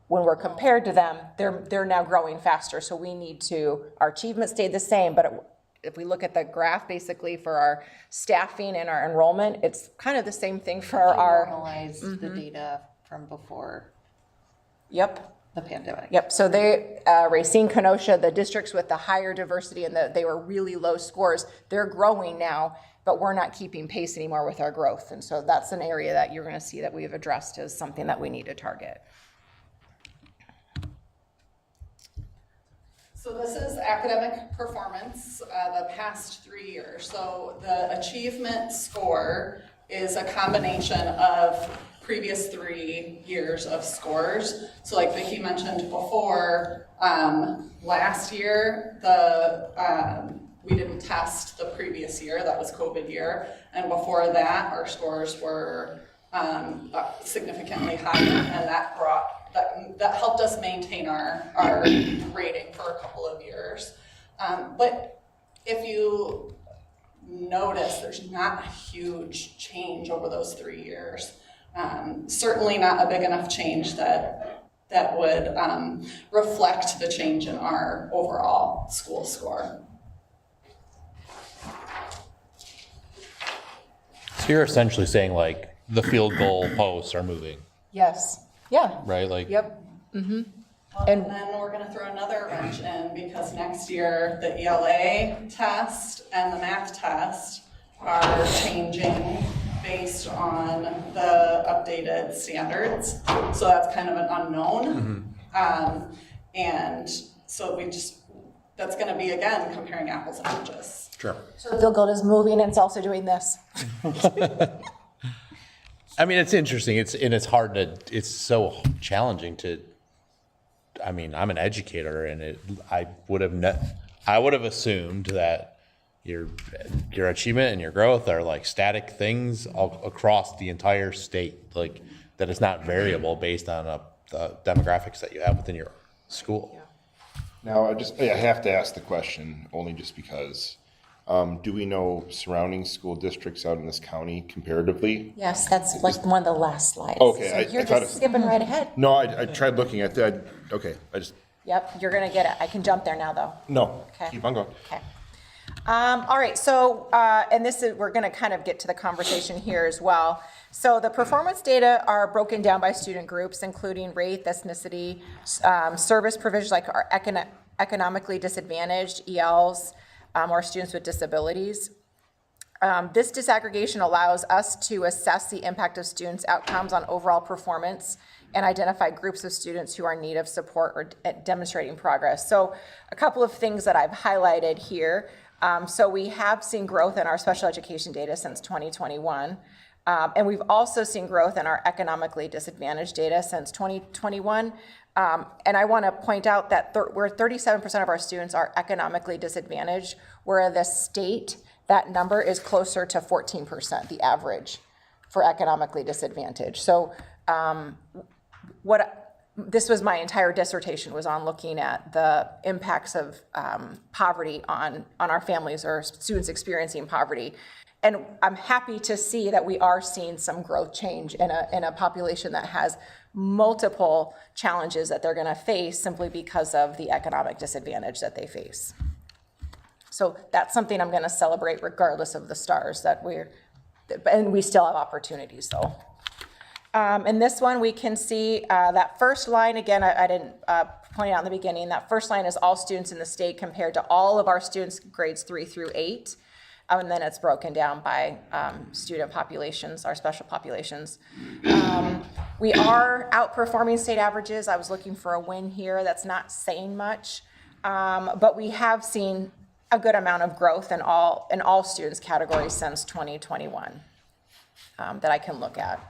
Speaker 8: when we're compared to them, they're now growing faster. So we need to, our achievement stayed the same, but if we look at the graph basically for our staffing and our enrollment, it's kind of the same thing for our.
Speaker 4: Normalize the data from before
Speaker 8: Yep.
Speaker 4: the pandemic.
Speaker 8: Yep, so they, Racine, Kenosha, the districts with the higher diversity and they were really low scores, they're growing now, but we're not keeping pace anymore with our growth. And so that's an area that you're gonna see that we've addressed as something that we need to target.
Speaker 15: So this is academic performance, the past 3 years. So the achievement score is a combination of previous 3 years of scores. So like Vicki mentioned before, last year, we didn't test the previous year, that was COVID year. And before that, our scores were significantly higher, and that helped us maintain our rating for a couple of years. But if you notice, there's not a huge change over those 3 years. Certainly not a big enough change that would reflect the change in our overall school score.
Speaker 1: So you're essentially saying like the field goal posts are moving,
Speaker 8: Yes, yeah,
Speaker 1: right? Like,
Speaker 8: yep. Mm-hmm.
Speaker 15: And then we're gonna throw another wrench in, because next year, the ELA test and the math test are changing based on the updated standards. So that's kind of an unknown. And so that's gonna be, again, comparing apples and oranges.
Speaker 1: sure.
Speaker 8: So the field goal is moving and it's also doing this.
Speaker 1: I mean, it's interesting. It's hard to, it's so challenging to, I mean, I'm an educator, and I would have assumed that your achievement and your growth are like static things all across the entire state, like that it's not variable based on the demographics that you have within your school.
Speaker 2: Now, I have to ask the question, only just because, do we know surrounding school districts out in this county comparatively?
Speaker 8: Yes, that's like one of the last slides.
Speaker 2: Okay,
Speaker 8: So
Speaker 2: I
Speaker 8: you're
Speaker 2: thought
Speaker 8: just skipping right ahead.
Speaker 2: No, I tried looking at that, okay,
Speaker 8: Yep, you're gonna get it. I can jump there now, though.
Speaker 2: no,
Speaker 8: Okay.
Speaker 2: keep on going.
Speaker 8: Okay. All right, so, and this is, we're gonna kind of get to the conversation here as well. So the performance data are broken down by student groups, including race, ethnicity, service provisions like our economically disadvantaged, ELs, or students with disabilities. This disaggregation allows us to assess the impact of students' outcomes on overall performance and identify groups of students who are in need of support or demonstrating progress. So a couple of things that I've highlighted here. So we have seen growth in our special education data since 2021. And we've also seen growth in our economically disadvantaged data since 2021. And I want to point out that where 37% of our students are economically disadvantaged, where the state, that number is closer to 14%, the average for economically disadvantaged. So this was my entire dissertation, was on looking at the impacts of poverty on our families or students experiencing poverty. And I'm happy to see that we are seeing some growth change in a population that has multiple challenges that they're going to face simply because of the economic disadvantage that they face. So that's something I'm going to celebrate regardless of the stars and we still have opportunities though. In this one, we can see that first line, again, I didn't point it out in the beginning, that first line is all students in the state compared to all of our students grades 3 through 8. And then it's broken down by student populations, our special populations. We are outperforming state averages. I was looking for a win here. That's not saying much, but we have seen a good amount of growth in all students categories since 2021 that I can look at.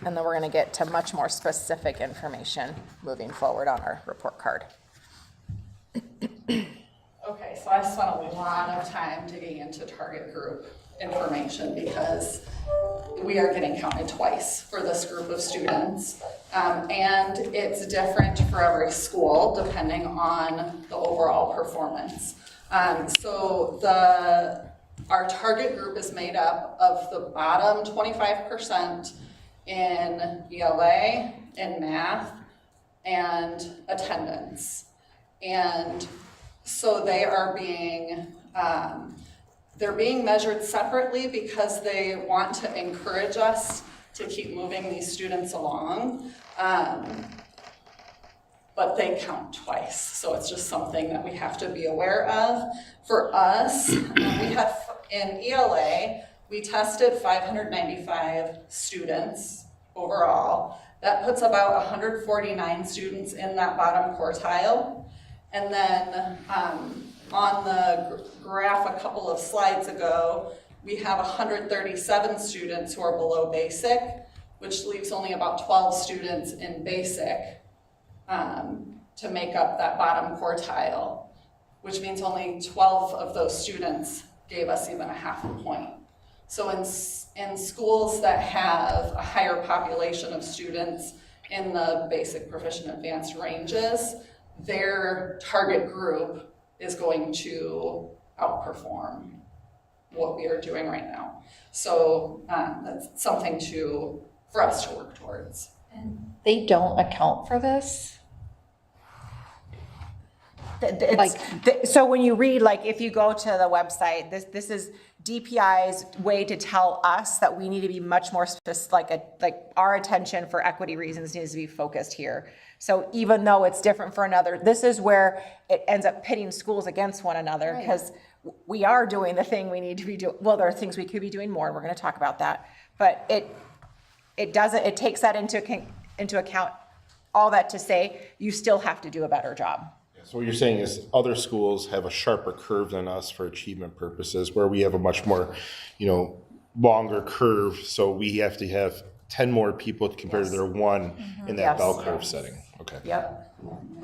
Speaker 8: And then we're going to get to much more specific information moving forward on our report card.
Speaker 15: Okay, so I spent a lot of time digging into target group information because we are getting counted twice for this group of students. And it's different for every school depending on the overall performance. So our target group is made up of the bottom 25% in ELA, in math, and attendance. And so they are being, they're being measured separately because they want to encourage us to keep moving these students along. But they count twice, so it's just something that we have to be aware of. For us, we had, in ELA, we tested 595 students overall. That puts about 149 students in that bottom quartile. And then on the graph a couple of slides ago, we have 137 students who are below basic, which leaves only about 12 students in basic to make up that bottom quartile, which means only 12 of those students gave us even a half a point. So in schools that have a higher population of students in the basic, proficient, advanced ranges, their target group is going to outperform what we are doing right now. So that's something for us to work towards.
Speaker 4: And they don't account for this?
Speaker 8: So when you read, like, if you go to the website, this is DPI's way to tell us that we need to be much more specific, like our attention for equity reasons needs to be focused here. So even though it's different for another, this is where it ends up pitting schools against one another, because we are doing the thing we need to be doing. Well, there are things we could be doing more, and we're going to talk about that. But it takes that into account. All that to say, you still have to do a better job.
Speaker 2: So what you're saying is other schools have a sharper curve than us for achievement purposes, where we have a much more, longer curve. So we have to have 10 more people compared to their one in that bell curve setting. Okay.
Speaker 8: Yep.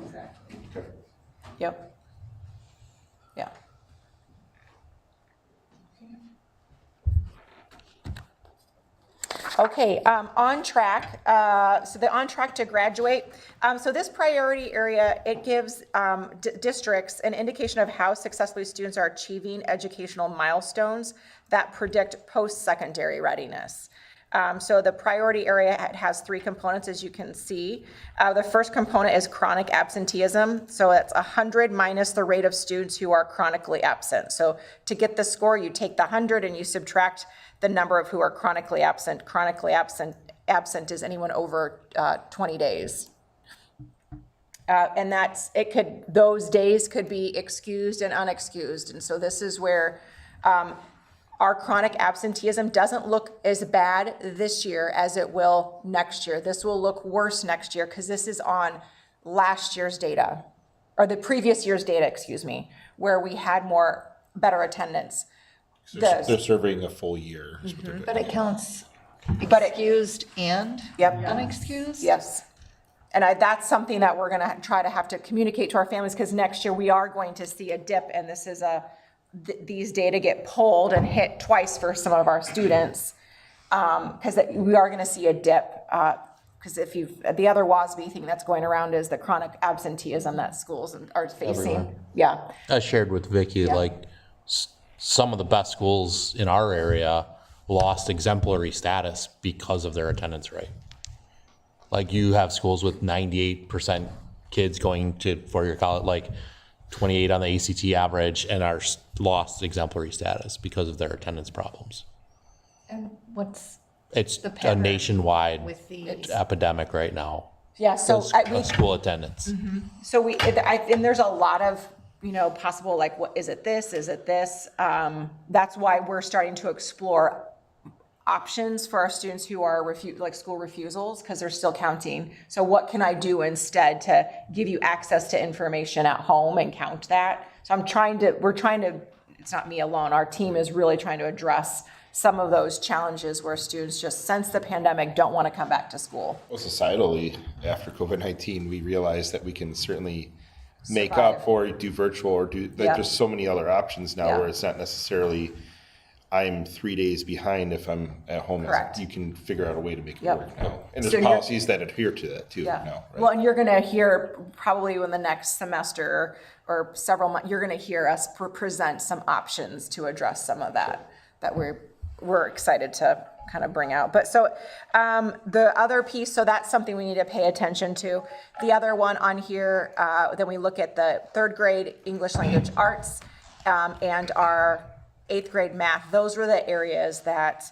Speaker 2: Okay.
Speaker 8: Yep. Yeah. Okay, on track. So the on track to graduate. So this priority area, it gives districts an indication of how successfully students are achieving educational milestones that predict post-secondary readiness. So the priority area has 3 components, as you can see. The first component is chronic absenteeism. So it's 100 minus the rate of students who are chronically absent. So to get the score, you take the 100 and you subtract the number of who are chronically absent. Chronically absent is anyone over 20 days. And those days could be excused and unexcused. And so this is where our chronic absenteeism doesn't look as bad this year as it will next year. This will look worse next year because this is on last year's data, or the previous year's data, excuse me, where we had better attendance.
Speaker 2: They're surveying a full year.
Speaker 4: But it counts excused and unexcused?
Speaker 8: Yes. And that's something that we're gonna try to have to communicate to our families, because next year we are going to see a dip, and this is these data get pulled and hit twice for some of our students, because we are gonna see a dip, because the other WASB thing that's going around is the chronic absenteeism that schools are facing.
Speaker 1: Everywhere.
Speaker 8: Yeah.
Speaker 1: I shared with Vicki, some of the best schools in our area lost exemplary status because of their attendance rate. Like, you have schools with 98% kids going to four-year college, 28 on the ACT average, and are lost exemplary status because of their attendance problems.
Speaker 4: And what's
Speaker 1: It's
Speaker 4: the
Speaker 1: a
Speaker 4: pattern
Speaker 1: nationwide
Speaker 4: with these?
Speaker 1: epidemic right now.
Speaker 8: Yeah, so
Speaker 1: of school attendance.
Speaker 8: So and there's a lot of, possible, what, is it this? That's why we're starting to explore options for our students who are school refusals, because they're still counting. So what can I do instead to give you access to information at home and count that? So we're trying to, it's not me alone, our team is really trying to address some of those challenges where students just, since the pandemic, don't want to come back to school.
Speaker 2: Well, societally, after COVID-19, we realized that we can certainly make up or do virtual or do, there's so many other options now where it's not necessarily I'm 3 days behind if I'm at home.
Speaker 8: Correct.
Speaker 2: You can figure out a way to make it
Speaker 8: Yep.
Speaker 2: work now. And
Speaker 8: So
Speaker 2: there's
Speaker 8: you're-
Speaker 2: policies that adhere to that too
Speaker 8: Yeah.
Speaker 2: now, right?
Speaker 8: Well, and you're gonna hear probably in the next semester or several months, you're gonna hear us present some options to address some of that we're excited to kind of bring out. But so the other piece, so that's something we need to pay attention to. The other one on here, then we look at the third grade English language arts and our 8th grade math. Those were the areas that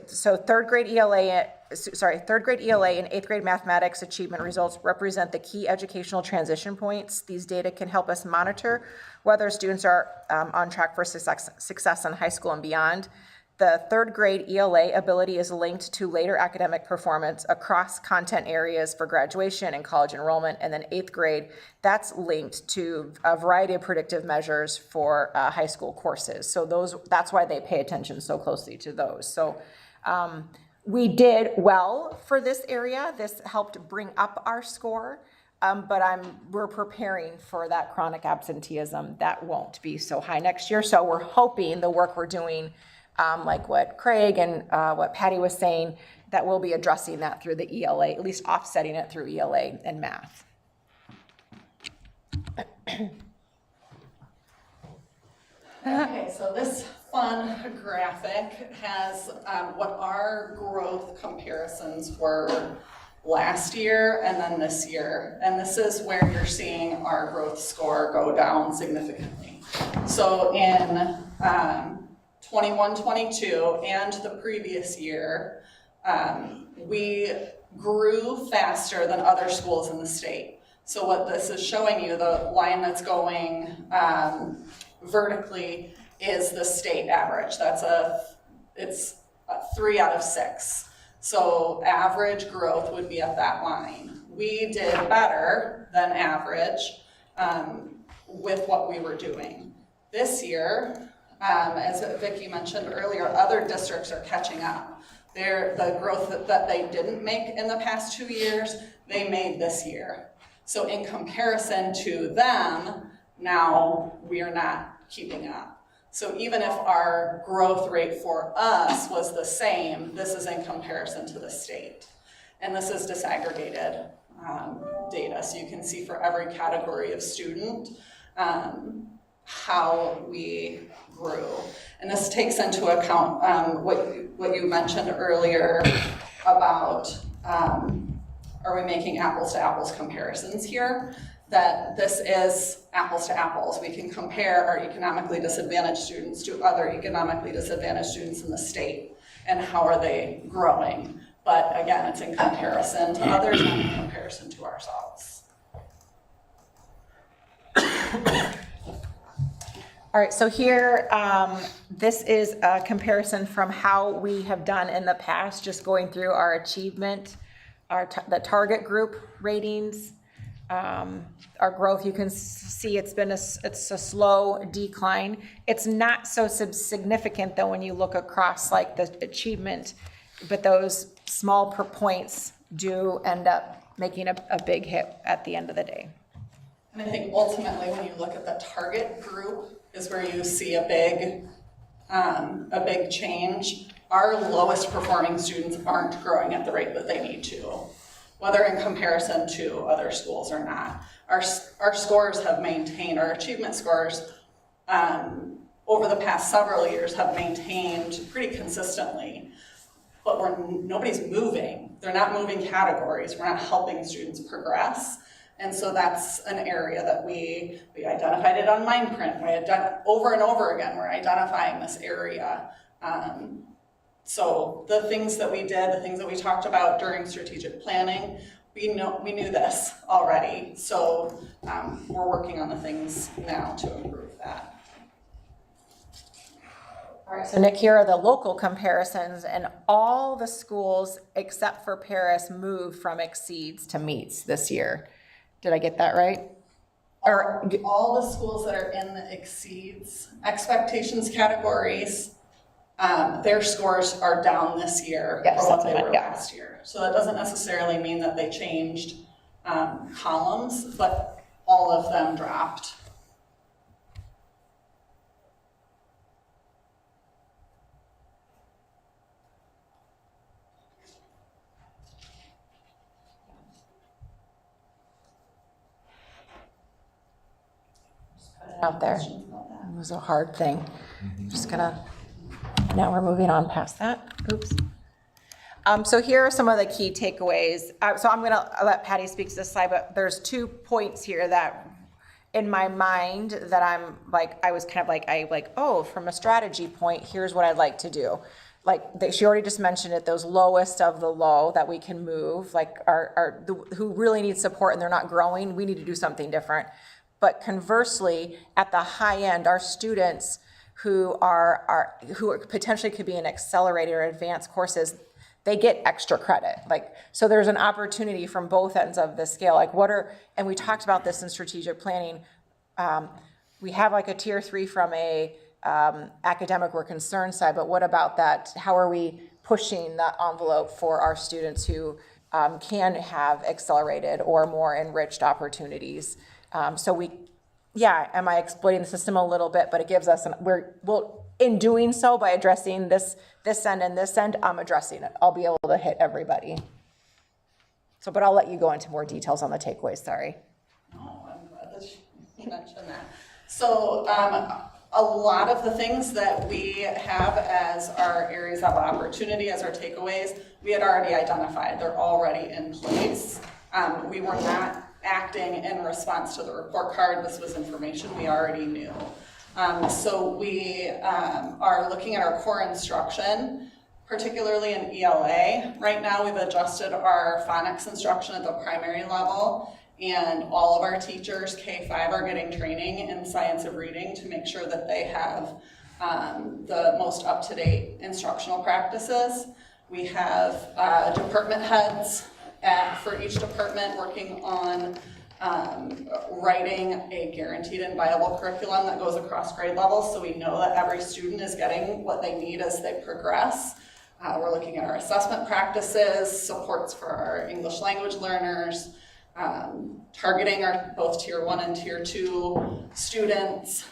Speaker 8: so third grade ELA and 8th grade mathematics achievement results represent the key educational transition points. These data can help us monitor whether students are on track for success in high school and beyond. The third grade ELA ability is linked to later academic performance across content areas for graduation and college enrollment. And then 8th grade, that's linked to a variety of predictive measures for high school courses. So that's why they pay attention so closely to those. So we did well for this area. This helped bring up our score. But we're preparing for that chronic absenteeism that won't be so high next year. So we're hoping the work we're doing, like what Craig and what Patty was saying, that we'll be addressing that through the ELA, at least offsetting it through ELA and math.
Speaker 15: Okay, so this fun graphic has what our growth comparisons were last year and then this year. And this is where you're seeing our growth score go down significantly. So in 21-22 and the previous year, we grew faster than other schools in the state. So what this is showing you, the line that's going vertically is the state average. It's a 3 out of 6. So average growth would be at that line. We did better than average with what we were doing. This year, as Vicki mentioned earlier, other districts are catching up. The growth that they didn't make in the past 2 years, they made this year. So in comparison to them, now we are not keeping up. So even if our growth rate for us was the same, this is in comparison to the state. And this is disaggregated data. So you can see for every category of student, how we grew. And this takes into account what you mentioned earlier about, are we making apples to apples comparisons here? That this is apples to apples. We can compare our economically disadvantaged students to other economically disadvantaged students in the state and how are they growing. But again, it's in comparison to others, not in comparison to ourselves.
Speaker 8: All right, so here, this is a comparison from how we have done in the past, just going through our achievement, the target group ratings, our growth. You can see it's a slow decline. It's not so significant though when you look across like the achievement, but those small per points do end up making a big hit at the end of the day.
Speaker 15: And I think ultimately when you look at the target group is where you see a big change. Our lowest performing students aren't growing at the rate that they need to, whether in comparison to other schools or not. Our scores have maintained, our achievement scores over the past several years have maintained pretty consistently, but nobody's moving. They're not moving categories. We're not helping students progress. And so that's an area that we identified it on Mindprint. We had done over and over again, we're identifying this area. So the things that we did, the things that we talked about during strategic planning, we knew this already. So we're working on the things now to improve that.
Speaker 8: All right, so Nick, here are the local comparisons, and all the schools except for Paris moved from exceeds to meets this year. Did I get that right?
Speaker 15: All the schools that are in the exceeds expectations categories, their scores are down this year from what they were last year. So that doesn't necessarily mean that they changed columns, but all of them dropped.
Speaker 8: out there. It was a hard thing. Just gonna, now we're moving on past that. Oops. So here are some of the key takeaways. So I'm gonna let Patty speak to this slide, but there's 2 points here that in my mind that I'm like, I was kind of like, oh, from a strategy point, here's what I'd like to do. Like she already just mentioned it, those lowest of the low that we can move, like who really need support and they're not growing, we need to do something different. But conversely, at the high end, our students who who potentially could be in accelerated or advanced courses, they get extra credit. Like, so there's an opportunity from both ends of the scale. Like and we talked about this in strategic planning. We have like a tier 3 from a academic or concern side, but what about that? How are we pushing the envelope for our students who can have accelerated or more enriched opportunities? Am I exploiting the system a little bit? But it gives us, in doing so, by addressing this end and this end, I'm addressing it. I'll be able to hit everybody. So, but I'll let you go into more details on the takeaways, sorry.
Speaker 15: Oh, I'm glad that you mentioned that. So, a lot of the things that we have as our areas of opportunity, as our takeaways, we had already identified. They're already in place. We were not acting in response to the report card. This was information we already knew. So we are looking at our core instruction, particularly in ELA. Right now we've adjusted our phonics instruction at the primary level, and all of our teachers, K-5, are getting training in science of reading to make sure that they have the most up-to-date instructional practices. We have department heads for each department working on writing a guaranteed and viable curriculum that goes across grade levels, so we know that every student is getting what they need as they progress. We're looking at our assessment practices, supports for our English language learners, targeting our both tier 1 and tier 2 students,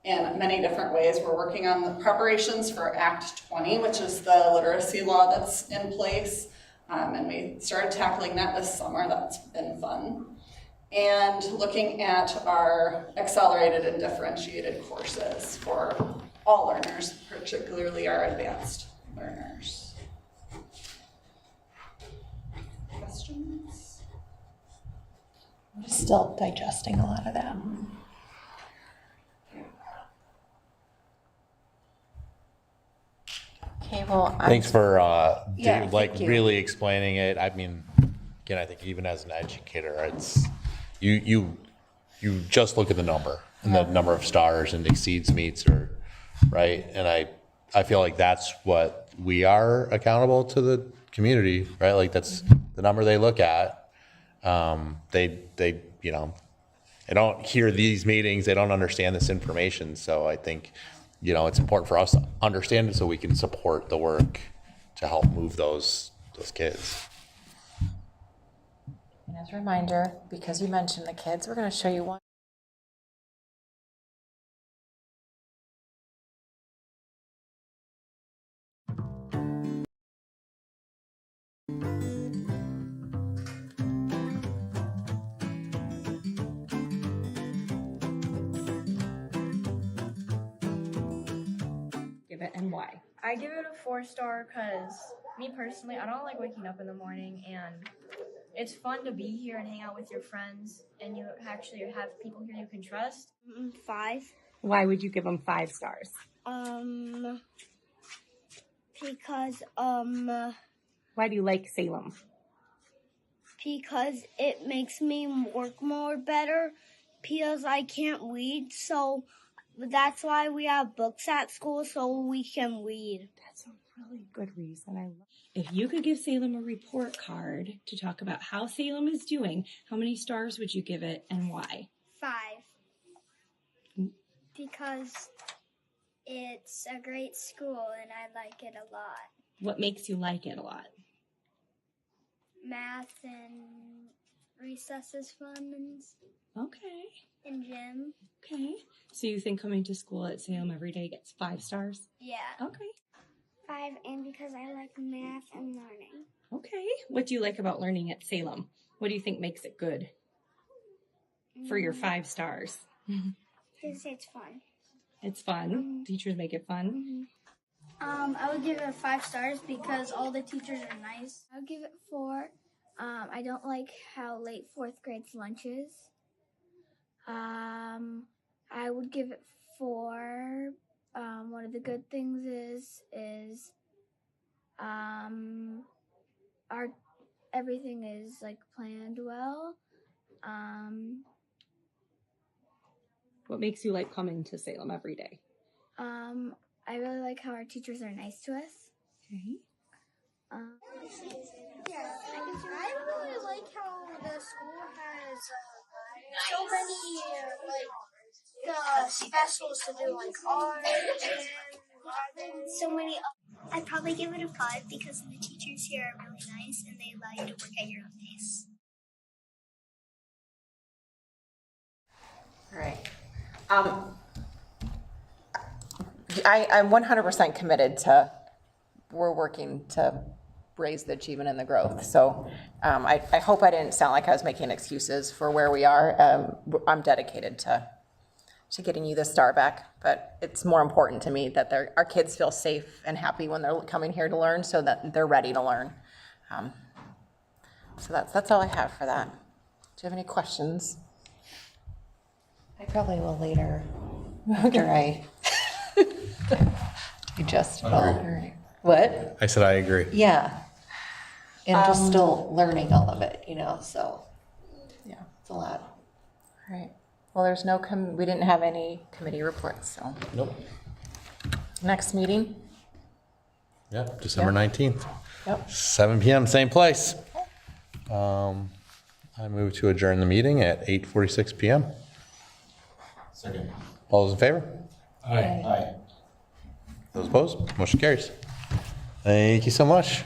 Speaker 15: in many different ways. We're working on the preparations for Act 20, which is the literacy law that's in place. And we started tackling that this summer. That's been fun. And looking at our accelerated and differentiated courses for all learners, particularly our advanced learners. Questions?
Speaker 8: I'm still digesting a lot of that. Okay, well,
Speaker 1: Thanks for
Speaker 8: thank you.
Speaker 1: really explaining it. I mean, again, I think even as an educator, it's you just look at the number and the number of stars and exceeds meets, or right. And I feel like that's what we are accountable to the community, right? Like that's the number they look at. They they don't hear these meetings, they don't understand this information. So I think, it's important for us to understand it so we can support the work to help move those kids.
Speaker 8: And as a reminder, because you mentioned the kids, we're going to show you one.
Speaker 17: Give it and why?
Speaker 10: I give it a 4-star because me personally, I don't like waking up in the morning, and it's fun to be here and hang out with your friends, and you actually have people here you can trust.
Speaker 5: 5.
Speaker 17: Why would you give them 5 stars?
Speaker 5: Because
Speaker 17: Why do you like Salem?
Speaker 5: because it makes me work more better because I can't read, so that's why we have books at school, so we can read.
Speaker 17: That's a really good reason. If you could give Salem a report card to talk about how Salem is doing, how many stars would you give it and why?
Speaker 5: 5. Because it's a great school and I like it a lot.
Speaker 17: What makes you like it a lot?
Speaker 5: Math and recess is fun
Speaker 17: Okay.
Speaker 5: and gym.
Speaker 17: Okay. So you think coming to school at Salem every day gets 5 stars?
Speaker 5: Yeah.
Speaker 17: Okay.
Speaker 5: 5, and because I like math and learning.
Speaker 17: Okay. What do you like about learning at Salem? What do you think makes it good? for your 5 stars?
Speaker 5: Because it's fun.
Speaker 17: It's fun. Teachers make it fun.
Speaker 5: I would give it 5 stars because all the teachers are nice. I would give it 4. I don't like how late 4th grade's lunch is. I would give it 4. One of the good things is our everything is like planned well.
Speaker 17: What makes you like coming to Salem every day?
Speaker 5: I really like how our teachers are nice to us.
Speaker 17: Okay.
Speaker 5: I really like how the school has so many specials to do, like art and so many. I'd probably give it a 5 because the teachers here are really nice and they allow you to work at your own pace.
Speaker 8: All right. I'm 100% committed to, we're working to raise the achievement and the growth. So I hope I didn't sound like I was making excuses for where we are. I'm dedicated to getting you the star back, but it's more important to me that our kids feel safe and happy when they're coming here to learn so that they're ready to learn. So that's all I have for that. Do you have any questions?
Speaker 4: I probably will later, after I digest it all. What?
Speaker 1: I said I agree.
Speaker 4: Yeah. And just still learning all of it, so.
Speaker 8: Yeah.
Speaker 4: It's a lot.
Speaker 8: All right. Well, there's no, we didn't have any committee reports, so.
Speaker 1: Nope.
Speaker 8: Next meeting?
Speaker 1: Yeah, December 19th.
Speaker 8: Yep.
Speaker 1: 7 p.m., same place. I move to adjourn the meeting at 8:46 p.m.
Speaker 2: Second.
Speaker 1: All those in favor?
Speaker 6: Aye.
Speaker 2: Aye.
Speaker 1: Those opposed? Motion carries. Thank you so much.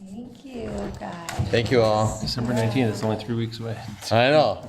Speaker 4: Thank you, guys.
Speaker 1: Thank you all.
Speaker 7: December 19th, it's only 3 weeks away.
Speaker 1: I know.